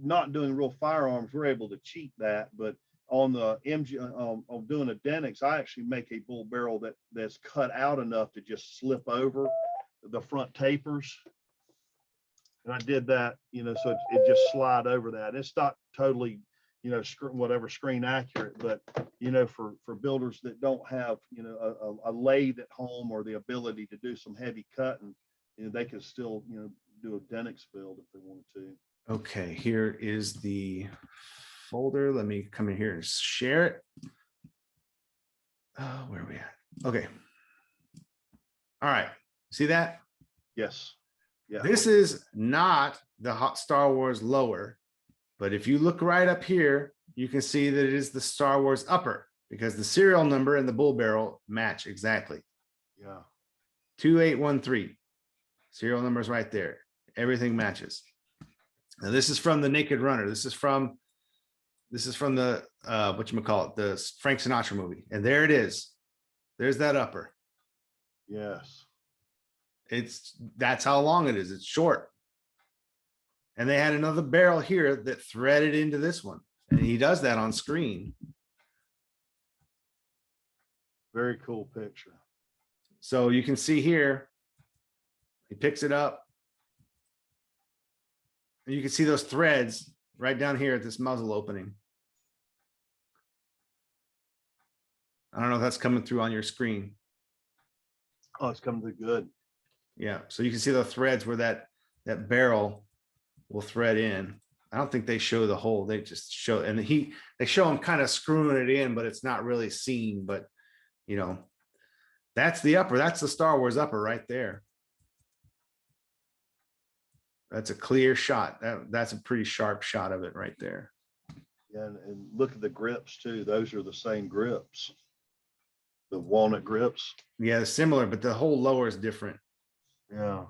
not doing real firearms, we're able to cheat that, but on the MG, on doing a Denix, I actually make a bull barrel that's cut out enough to just slip over the front tapers. And I did that, you know, so it just slide over that. It's not totally, you know, whatever screen accurate, but you know, for builders that don't have, you know, a lathe at home or the ability to do some heavy cutting, you know, they can still, you know, do a Denix build if they wanted to. Okay, here is the folder. Let me come in here and share it. Where are we at? Okay. All right. See that? Yes. Yeah. This is not the hot Star Wars lower, but if you look right up here, you can see that it is the Star Wars upper because the serial number and the bull barrel match exactly. Yeah. 2813. Serial number is right there. Everything matches. Now this is from the Naked Runner. This is from the whatchamacallit, the Frank Sinatra movie. And there it is. There's that upper. Yes. That's how long it is. It's short. And they had another barrel here that threaded into this one. And he does that on screen. Very cool picture. So you can see here, he picks it up. And you can see those threads right down here at this muzzle opening. I don't know if that's coming through on your screen. Oh, it's coming through good. Yeah, so you can see the threads where that barrel will thread in. I don't think they show the hole. They just show, and they show him kind of screwing it in, but it's not really seen. But you know, that's the upper. That's the Star Wars upper right there. That's a clear shot. That's a pretty sharp shot of it right there. Yeah, and look at the grips too. Those are the same grips. The walnut grips. Yeah, similar, but the whole lower is different. Yeah.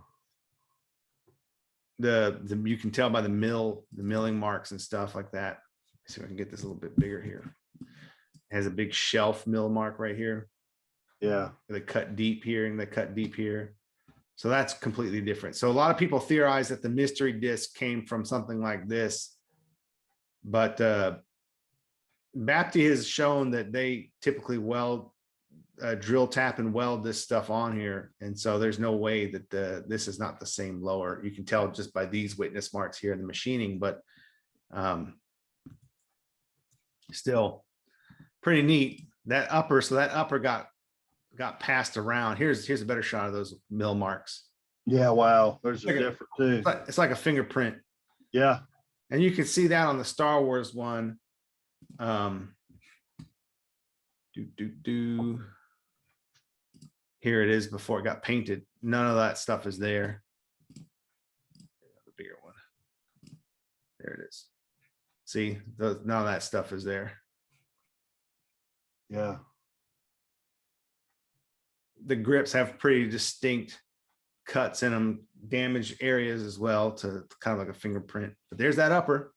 The you can tell by the milling marks and stuff like that. Let's see if I can get this a little bit bigger here. It has a big shelf mill mark right here. Yeah. They cut deep here and they cut deep here. So that's completely different. So a lot of people theorize that the mystery disc came from something like this, but Bapti has shown that they typically weld, drill, tap, and weld this stuff on here, and so there's no way that this is not the same lower. You can tell just by these witness marks here in the machining, but still pretty neat. That upper, so that upper got passed around. Here's a better shot of those mill marks. Yeah, wow. There's a different too. It's like a fingerprint. Yeah. And you can see that on the Star Wars one. Here it is before it got painted. None of that stuff is there. The bigger one. There it is. See, none of that stuff is there. Yeah. The grips have pretty distinct cuts in them, damaged areas as well, to kind of like a fingerprint. But there's that upper.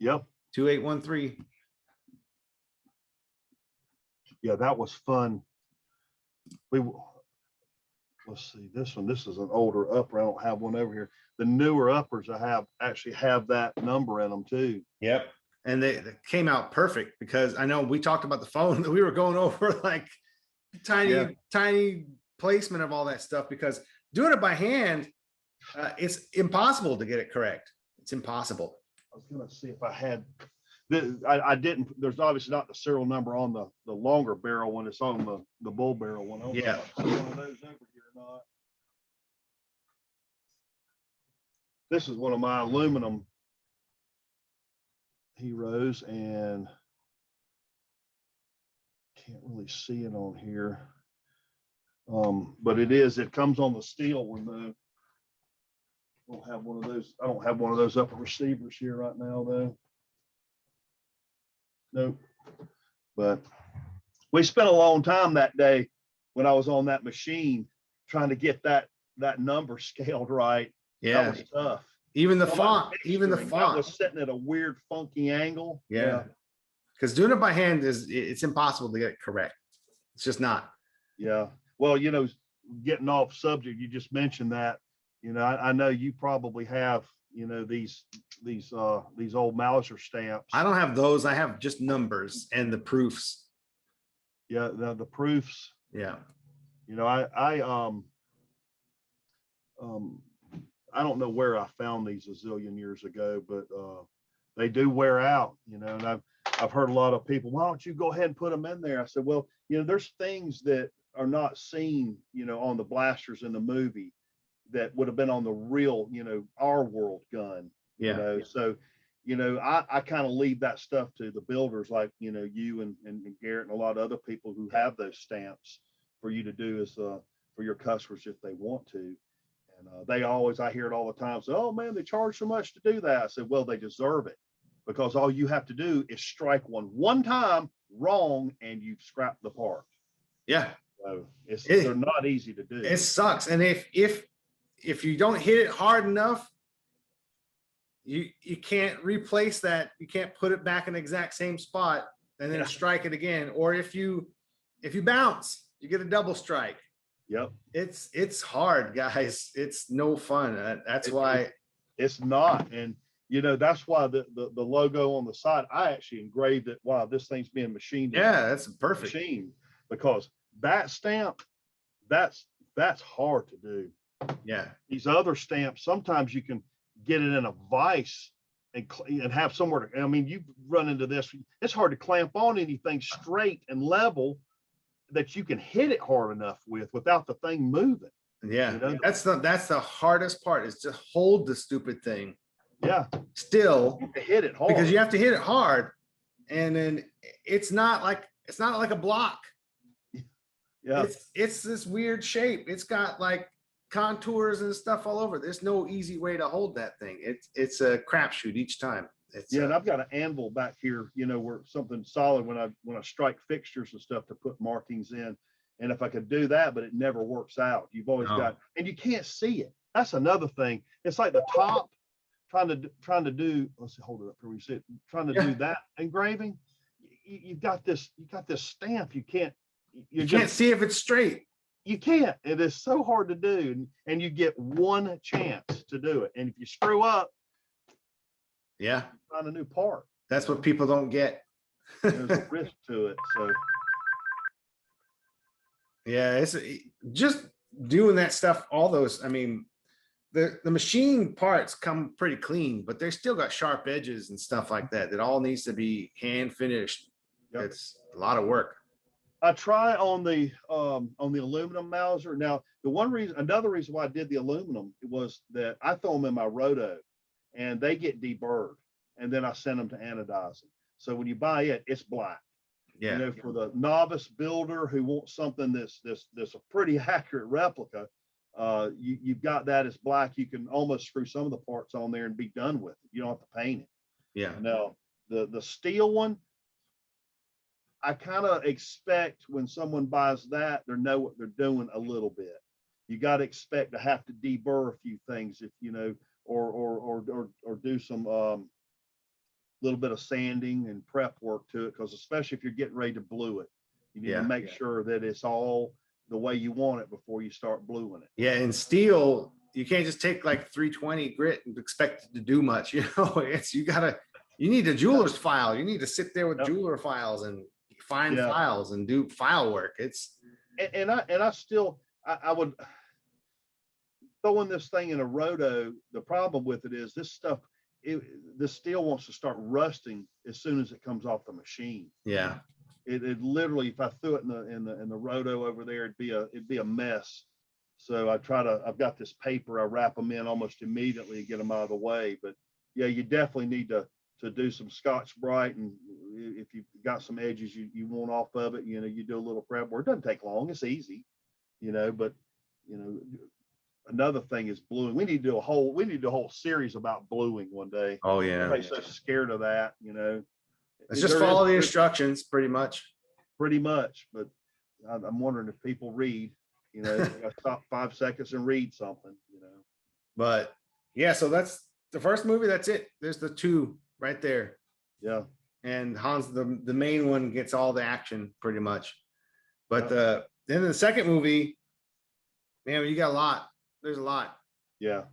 Yep. 2813. Yeah, that was fun. Let's see this one. This is an older upper. I don't have one over here. The newer uppers I have actually have that number in them too. Yep. And they came out perfect because I know we talked about the phone that we were going over like tiny placement of all that stuff, because doing it by hand, it's impossible to get it correct. It's impossible. I was gonna see if I had I didn't. There's obviously not the serial number on the longer barrel one. It's on the bull barrel one. Yeah. One of those over here or not. This is one of my aluminum heroes, and can't really see it on here. But it comes on the steel one though. I don't have one of those. I don't have one of those upper receivers here right now though. Nope. But we spent a long time that day when I was on that machine trying to get that number scaled right. Yeah. That was tough. Even the So font, that was sitting at a weird funky angle. Yeah. Because doing it by hand it's impossible to get it correct. It's just not. Yeah. Well, getting off subject, you just mentioned that, I know you probably have, these old Mauser stamps. I don't have those. I have just numbers and the proofs. Yeah. The proofs, Yeah. I don't know where I found these a zillion years ago, but they do wear out, and I've heard a lot of people, why don't you go ahead and put them in there? I said, well, there's things that are not seen, on the blasters in the movie that would have been on the real, our world gun, Yeah. so, I kind of leave that stuff to the builders like, you and Garrett and a lot of other people who have those stamps for you to do as for your customers if they want to. And they always, I hear it all the time. So, oh man, they charge so much to do that. I said, well, they deserve it, because all you have to do is strike one time wrong and you've scrapped the part. Yeah. So they're not easy to do. It sucks. And if you don't hit it hard enough, you can't replace that. You can't put it back in the exact same spot and then strike it again. Or if you bounce, you get a double strike. Yep. It's hard, guys. It's no fun. That's why it's not. And that's why the logo on the side, I actually engraved it while this thing's being machined. Yeah, that's perfect. Machine, because that stamp, that's hard to do. Yeah. These other stamps, sometimes you can get it in a vise and have somewhere to, I mean, you run into this, it's hard to clamp on anything straight and level that you can hit it hard enough without the thing moving. Yeah. That's the hardest part, is to hold the stupid thing. Yeah. Still to hit it hard, because you have to hit it hard. And then it's not like a block. Yeah. It's this weird shape. It's got like contours and stuff all over. There's no easy way to hold that thing. It's a crapshoot each time. And I've got an anvil back here, where something solid when I strike fixtures and stuff to put markings in. And if I could do that, but it never works out. You've always got, and you can't see it. That's another thing. It's like the top trying to do, let's see, hold it up here. We see it, trying to do that engraving. You've got this stamp. You can't see if it's straight. You can't. It is so hard to do, and you get one chance to do it. And if you screw up, you find a new part. That's what people don't get. There's a risk to it. So yeah, it's just doing that stuff. All those, I mean, the machine parts come pretty clean, but they still got sharp edges and stuff like that. That all needs to be hand finished. Yep. It's a lot of work. I try on the aluminum Mauser. Now, another reason why I did the aluminum was that I throw them in my roto, and they get deburred, and then I send them to anodizing. So when you buy it, it's black. Yeah. For the novice builder who wants something that's a pretty accurate replica, you've got that as black. You can almost screw some of the parts on there and be done with it. You don't have to paint it. Yeah. Now, the steel one, I kind of expect when someone buys that, they know what they're doing a little bit. You got to expect to have to deburr a few things, if or do some little bit of sanding and prep work to it, because especially if you're getting ready to blue it, you need to make sure that it's all the way you want it before you start bluing it. Yeah, and steel, you can't just take like 320 grit and expect it to do much. You need a jeweler's file. You need to sit there with jeweler files and find files and do file work. I would throwing this thing in a roto. The problem with it is this stuff, this steel wants to start rusting as soon as it comes off the machine. Yeah. It literally, if I threw it in the roto over there, it'd be a mess. So I've got this paper, I wrap them in almost immediately and get them out of the way. But yeah, you definitely need to do some Scotch Brite, and if you've got some edges you want off of it, you do a little prep work. It doesn't take long, it's easy, but another thing is bluing. We need to do a whole series about bluing one day. Oh yeah. Everybody's so scared of that, Let's just follow the instructions pretty much. But I'm wondering if people read, stop 5 seconds and read something, But yeah, so that's the first movie. That's it. There's the two right there. Yeah. And Hans, the main one, gets all the action pretty much. But then in the second movie, man, you got a lot. There's a lot. Yeah.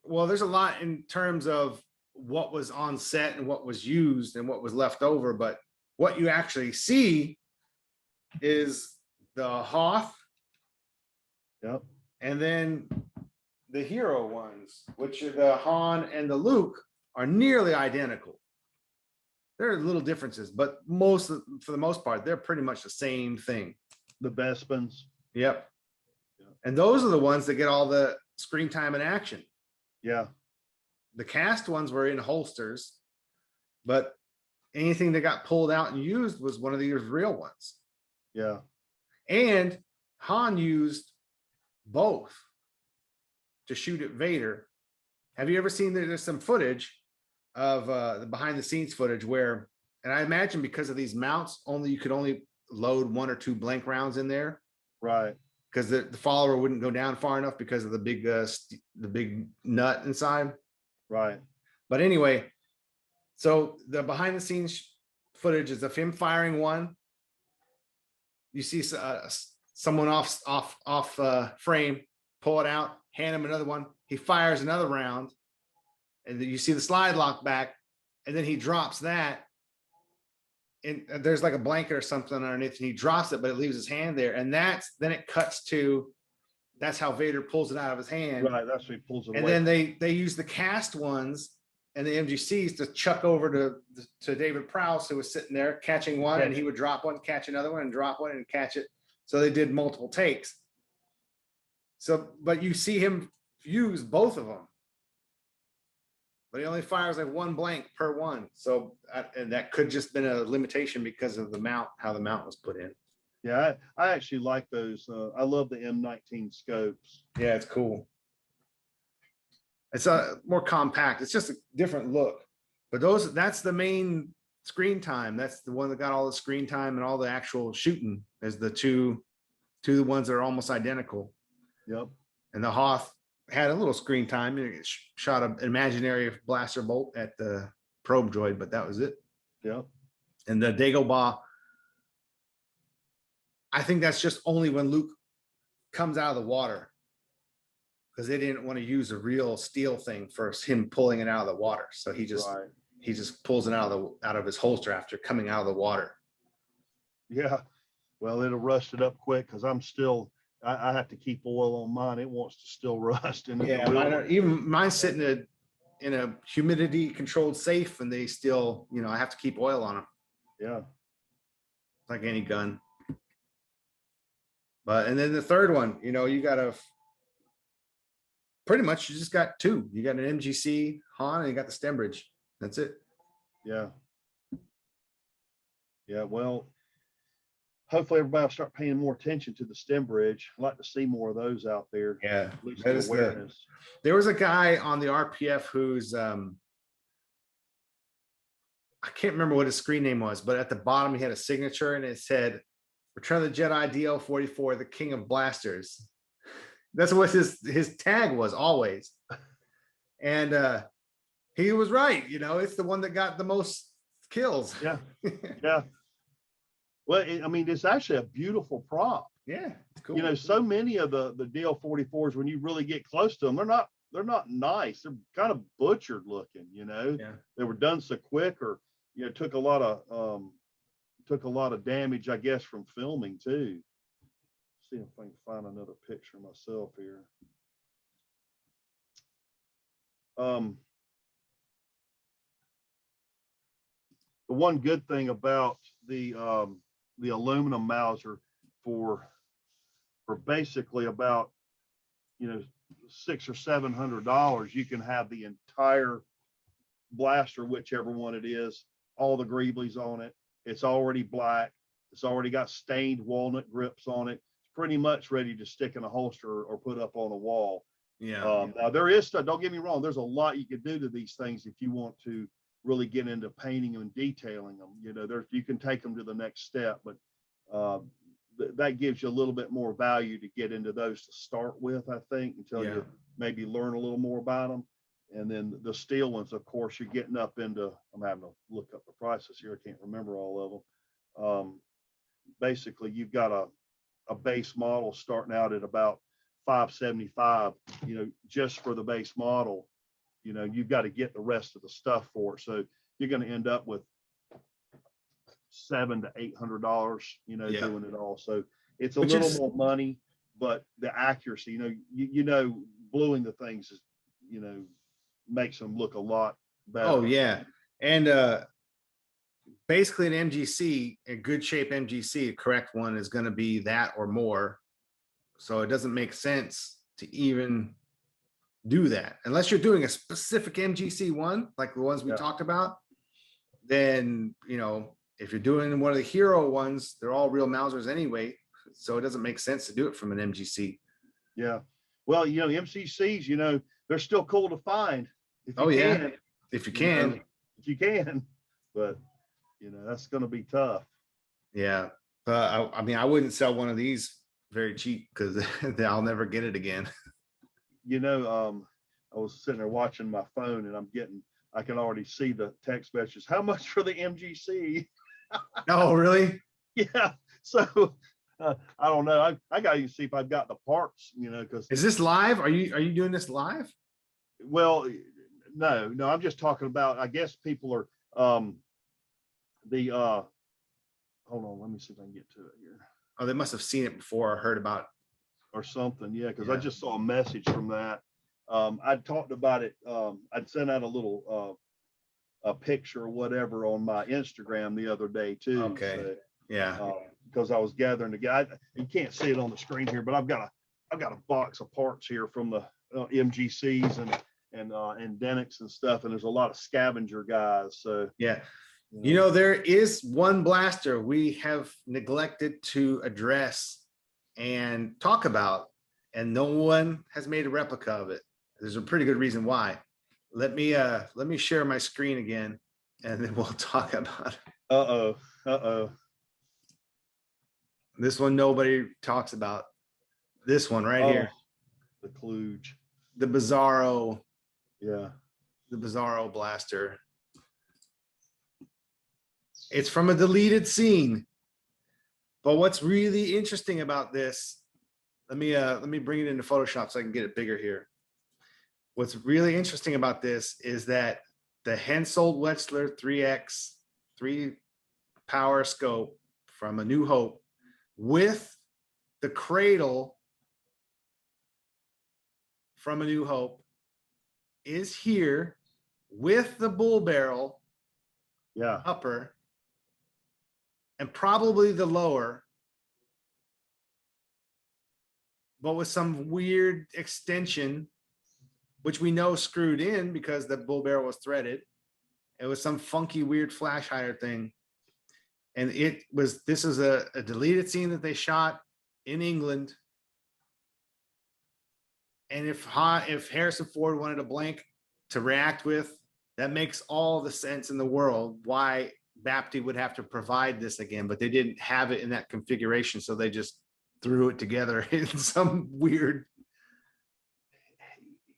Well, there's a lot in terms of what was on set and what was used and what was left over. But what you actually see is the Hoth. Yep. And then the hero ones, which are the Han and the Luke, are nearly identical. There are little differences, but for the most part, they're pretty much the same thing. The Bespins. Yep. And those are the ones that get all the screen time and action. Yeah. The cast ones were in holsters, but anything that got pulled out and used was one of these real ones. Yeah. And Han used both to shoot at Vader. Have you ever seen there's some footage of the behind the scenes footage where, and I imagine because of these mounts, you could only load 1 or 2 blank rounds in there. Right. Because the follower wouldn't go down far enough because of the big nut inside. Right. But anyway, so the behind the scenes footage is of him firing one. You see someone off frame, pull it out, hand him another one. He fires another round, and then you see the slide lock back, and then he drops that. And there's like a blanket or something underneath, and he drops it, but it leaves his hand there. And then it cuts to, that's how Vader pulls it out of his hand. Right. That's what he pulls it and away. then they use the cast ones and the MGCs to chuck over to David Prowse, who was sitting there catching one, and he would drop one, catch another one, and drop one and catch it. So they did multiple takes. So, but you see him use both of them. But he only fires like 1 blank per one. So, and that could just been a limitation because of the mount, how the mount was put in. Yeah, I actually like those. I love the M19 scopes. Yeah, it's cool. It's more compact. It's just a different look. But that's the main screen time. That's the one that got all the screen time and all the actual shooting, is the two ones that are almost identical. Yep. And the Hoth had a little screen time. It shot an imaginary blaster bolt at the probe droid, but that was it. Yep. And the Dagobah, I think that's just only when Luke comes out of the water, because they didn't want to use a real steel thing for him pulling it out of the water. So he just pulls it out of his holster after coming out of the water. Yeah. Well, it'll rust it up quick because I have to keep oil on mine. It wants to still rust. And yeah, mine's sitting in a humidity controlled safe, and they still, I have to keep oil on them. Yeah. Like any gun. And then the third one, you got pretty much, you just got 2. You got an MGC Han, and you got the Stembridge. That's it. Yeah. Yeah. Well, hopefully everybody will start paying more attention to the Stembridge. I'd like to see more of those out there. Yeah. At least the awareness. There was a guy on the RPF who's, I can't remember what his screen name was, but at the bottom he had a signature and it said, "Return of the Jedi DL-44, the King of Blasters." That's what his tag was always. And he was right. It's the one that got the most kills. Yeah. Yeah. Well, it's actually a beautiful prop. Yeah. It's cool. So many of the DL-44s, when you really get close to them, they're not nice. They're kind of butchered looking, Yeah. They were done so quick, or, took a lot of damage, I guess, from filming too. See if I can find another picture myself here. The one good thing about the aluminum Mauser for basically about $600 or $700, you can have the entire blaster, whichever one it is, all the greeblies on it. It's already black. It's already got stained walnut grips on it. It's pretty much ready to stick in a holster or put up on a wall. Yeah. Now there is stuff, don't get me wrong, there's a lot you could do to these things if you want to really get into painting them and detailing them. You can take them to the next step, but that gives you a little bit more value to get into those to start with, I think, until you maybe learn a little more about them. And then the steel ones, of course, you're getting up into, I'm having to look up the prices here. I can't remember all of them. basically you've got a base model starting out at about 575, just for the base model. You've got to get the rest of the stuff for it. So you're going to end up with $700 to $800, doing it all. So it's a little more money, but the accuracy, bluing the things is, makes them look a lot better. Oh yeah. And basically an MGC, a good shape MGC, a correct one, is going to be that or more. So it doesn't make sense to even do that unless you're doing a specific MGC one, like the ones we talked about. Then, if you're doing one of the hero ones, they're all real Mausers anyway. So it doesn't make sense to do it from an MGC. Yeah. Well, MCCs, they're still cool to find. If you can. But, that's going to be tough. Yeah. But I wouldn't sell one of these very cheap because I'll never get it again. I was sitting there watching my phone and I can already see the text messages. How much for the MGC? Oh, really? Yeah. So I don't know. I got to see if I've got the parts, because. Is this live? Are you doing this live? Well, no, I'm just talking about, I guess people are, hold on, let me see if I can get to it here. Oh, they must have seen it before or heard about it. Or something. Yeah. Cause I just saw a message from that. I'd talked about it. I'd sent out a little, a picture or whatever on my Instagram the other day too. Okay. So, yeah. Because I was gathering together. You can't see it on the screen here, but I've got a box of parts here from the MGCs and Denics and stuff. And there's a lot of scavenger guys. So yeah. There is one blaster we have neglected to address and talk about, and no one has made a replica of it. There's a pretty good reason why. Let me share my screen again, and then we'll talk about it. This one nobody talks about. This one right here. The kludge. The Bizarro. Yeah. The Bizarro blaster. It's from a deleted scene. But what's really interesting about this, let me bring it into Photoshop so I can get it bigger here. What's really interesting about this is that the Hensoldt Wetzler 3X 3 power scope from A New Hope with the cradle from A New Hope is here with the bull barrel upper and probably the lower, but with some weird extension, which we know screwed in because the bull barrel was threaded. It was some funky, weird flash hider thing. And this is a deleted scene that they shot in England. And if Harrison Ford wanted a blank to react with, that makes all the sense in the world why Bapty would have to provide this again, but they didn't have it in that configuration. So they just threw it together in some weird,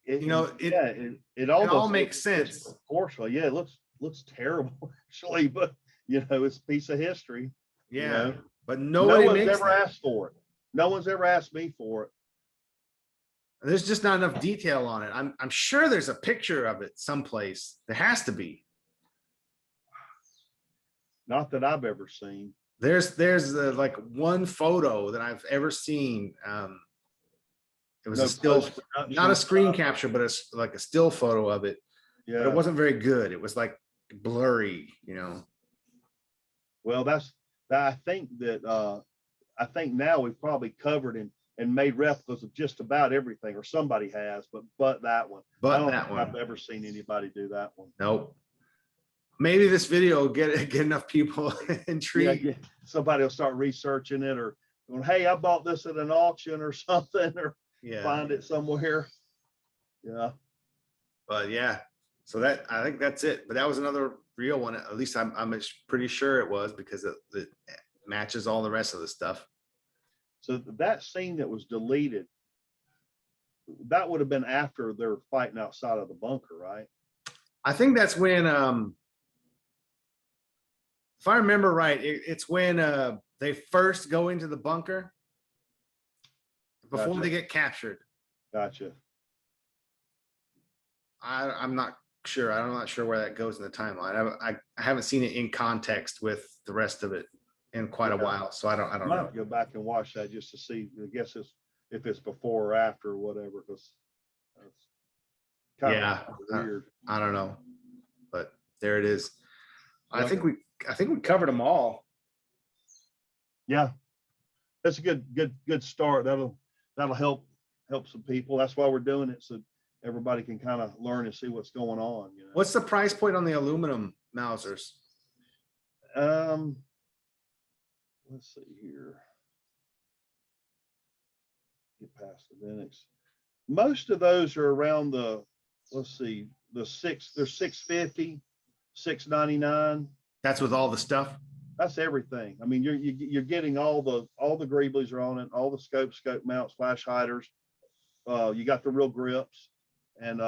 it all makes sense. Proportional. Yeah, it looks terrible actually, but it's a piece of history. Yeah, but no one's ever asked for it. No one's ever asked me for it. There's just not enough detail on it. I'm sure there's a picture of it someplace. There has to be. Not that I've ever seen. There's like one photo that I've ever seen. It was a still, not a screen capture, but it's like a still photo of it. Yeah, but it wasn't very good. It was like blurry, Well, I think now we've probably covered and made replicas of just about everything, or somebody has, but that one. I don't think I've ever seen anybody do that one. Nope. Maybe this video will get enough people intrigued. Yeah, somebody will start researching it, or going, hey, I bought this at an auction or something, or find it somewhere. Yeah. But yeah, so I think that's it. But that was another real one. At least I'm pretty sure it was, because it matches all the rest of the stuff. So that scene that was deleted, that would have been after they're fighting outside of the bunker, right? I think that's when, if I remember right, it's when they first go into the bunker before Gotcha. they get captured. Gotcha. I'm not sure. I'm not sure where that goes in the timeline. I haven't seen it in context with the rest of it in quite a Yeah. while, so I don't I might know. have to go back and watch that just to see. I guess if it's before or after or whatever, because it's kind Yeah, of weird. I don't know, but there it is. I Yeah. think we covered them all. Yeah, that's a good start. That'll help some people. That's why we're doing it, so everybody can kind of learn and see what's going on. You know? What's the price point on the aluminum Mausers? Let's see here. Get past the Linux. Most of those are around the, let's see, they're $650, $699. That's with all the stuff. That's everything. I mean, you're getting all the greeblies are on it, all the scope mounts, flash hiders. You got the real grips, and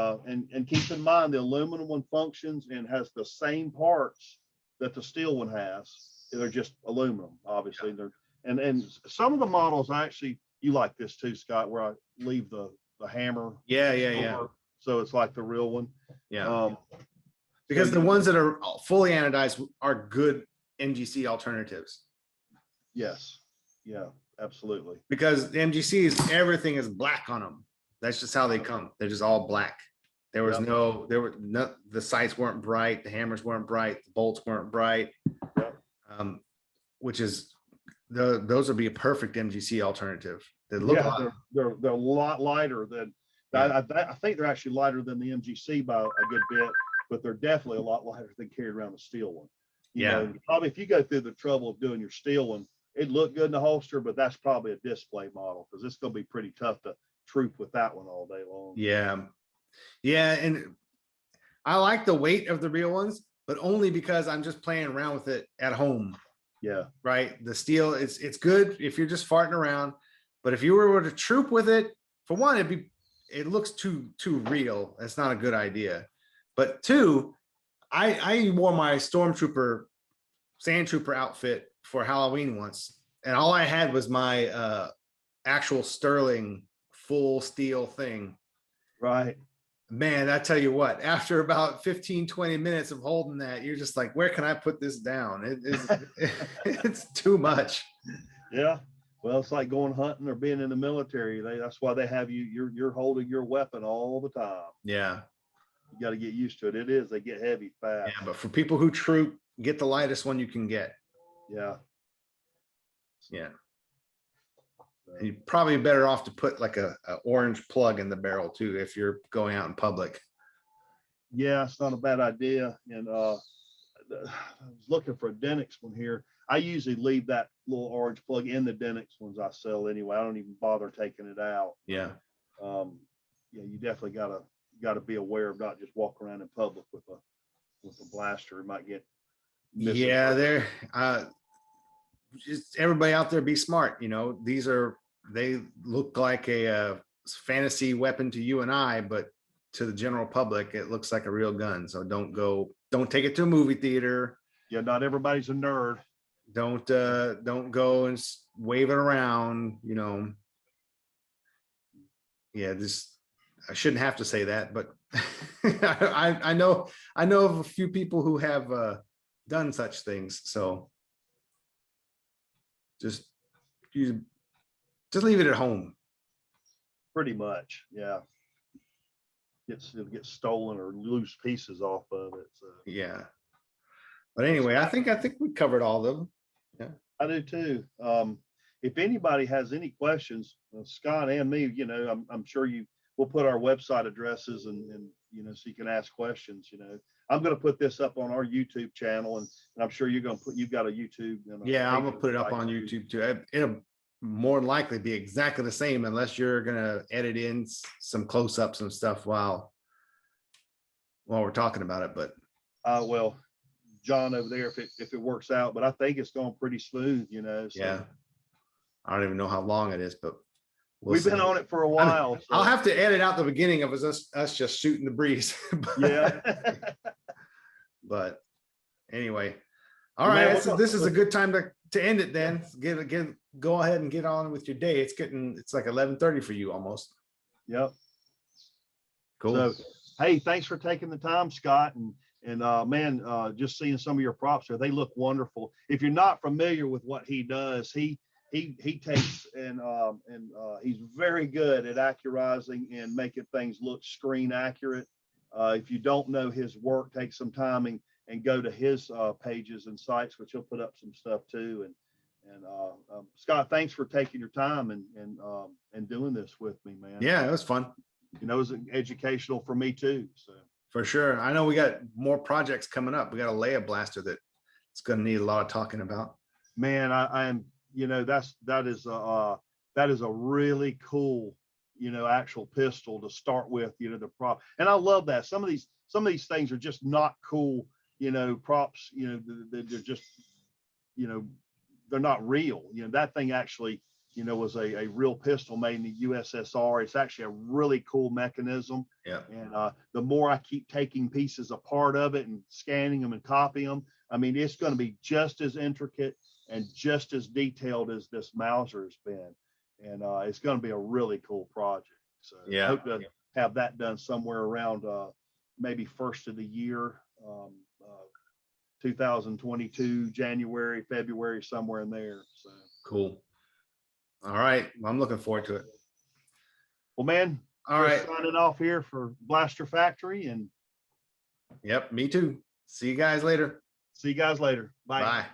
keep in mind the aluminum one functions and has the same parts that the steel one has. They're just aluminum, obviously. They're and some of the models actually, you like this too, Scott, where I leave the hammer. Yeah. So it's like the real one. Yeah. Because the ones that are fully anodized are good MGC alternatives. Yes. Yeah, absolutely. Because the MGCs, everything is black on them. That's just how they come. They're just all black. There was the sights weren't bright, the hammers weren't bright, the bolts weren't bright. Yep. Which is those would be a perfect MGC alternative. They look they're a lot lighter than I think they're actually lighter than the MGC by a good bit, but they're definitely a lot lighter than carried around the steel one. You know, probably if you go through the trouble of doing your steel one, it looked good in the holster, but that's probably a display model because it's going to be pretty tough to troop with that one all day long. Yeah, and I like the weight of the real ones, but only because I'm just playing around with it at home. Yeah. Right. The steel, it's good if you're just farting around, but if you were to troop with it, for one, it looks too real. That's not a good idea. But two, I wore my stormtrooper sand trooper outfit for Halloween once, and all I had was my actual sterling full steel thing. Right. Man, I tell you what, after about 15-20 minutes of holding that, you're just like, where can I put this down? It's too much. Yeah. Well, it's like going hunting or being in the military. That's why they have you're holding your weapon all the time. Yeah. You got to get used to it. They get heavy fast. Yeah, but for people who troop, get the lightest one you can get. Yeah. You're probably better off to put like a orange plug in the barrel too if you're going out in public. Yeah, it's not a bad idea. And I was looking for a Denix one here. I usually leave that little orange plug in the Denix ones I sell anyway. I don't even bother taking it out. Yeah. You definitely gotta be aware of not just walking around in public with a blaster. It might get missing. Yeah, just everybody out there be smart. They look like a fantasy weapon to you and I, but to the general public, it looks like a real gun. So don't take it to a movie theater. Yeah, not everybody's a nerd. Don't go and wave it around, Yeah, I shouldn't have to say that, but I know of a few people who have done such things. So just leave it at home. Pretty much, yeah. It'll get stolen or loose pieces off of it. So. Yeah. But anyway, I think we covered all of them. Yeah, I do too. If anybody has any questions, Scott and me, I'm sure we'll put our website addresses and so you can ask questions. I'm going to put this up on our YouTube channel, and I'm sure you've got a YouTube. Yeah, I'm gonna put it up on YouTube too. It'll more than likely be exactly the same unless you're gonna edit in some close-ups and stuff while we're talking about it. But well, John over there, if it works out, but I think it's going pretty smooth. So. Yeah, I don't even know how long it is, but we've been on it for a while. So. I'll have to edit out the beginning of us just shooting the breeze. Yeah. But anyway, all right. So this is a good time to to end it then, go ahead and get on with your day. It's like 11:30 for you almost. Yep. Cool. So, hey, thanks for taking the time, Scott. And man, just seeing some of your props there, they look wonderful. If you're not familiar with what he does, he takes and he's very good at accurizing and making things look screen accurate. If you don't know his work, take some time and go to his pages and sites, which he'll put up some stuff too. And Scott, thanks for taking your time and doing this with me, man. Yeah, it was fun. You know, it was educational for me too. So For sure. I know we got more projects coming up. We got a Leia blaster that it's going to need a lot of talking about. Man, I am, you know, that is a really cool, you know, actual pistol to start with, you know, the prop. And I love that. Some of these things are just not cool, you know, props, you know, they're just, you know, they're not real. You know, that thing actually, you know, was a real pistol made in the USSR. It's actually a really cool mechanism. Yeah. And the more I keep taking pieces apart of it and scanning them and copying them, I mean, it's going to be just as intricate and just as detailed as this Mauser has been. And it's going to be a really cool project. So Yeah. I hope to have that done somewhere around maybe first of the year, 2022, January, February, somewhere in there. So Cool. All right. Well, I'm looking forward to it. Well, man, All right. signing off here for Blaster Factory, and Yep. Me too. See you guys later. see you guys later. Bye. Bye.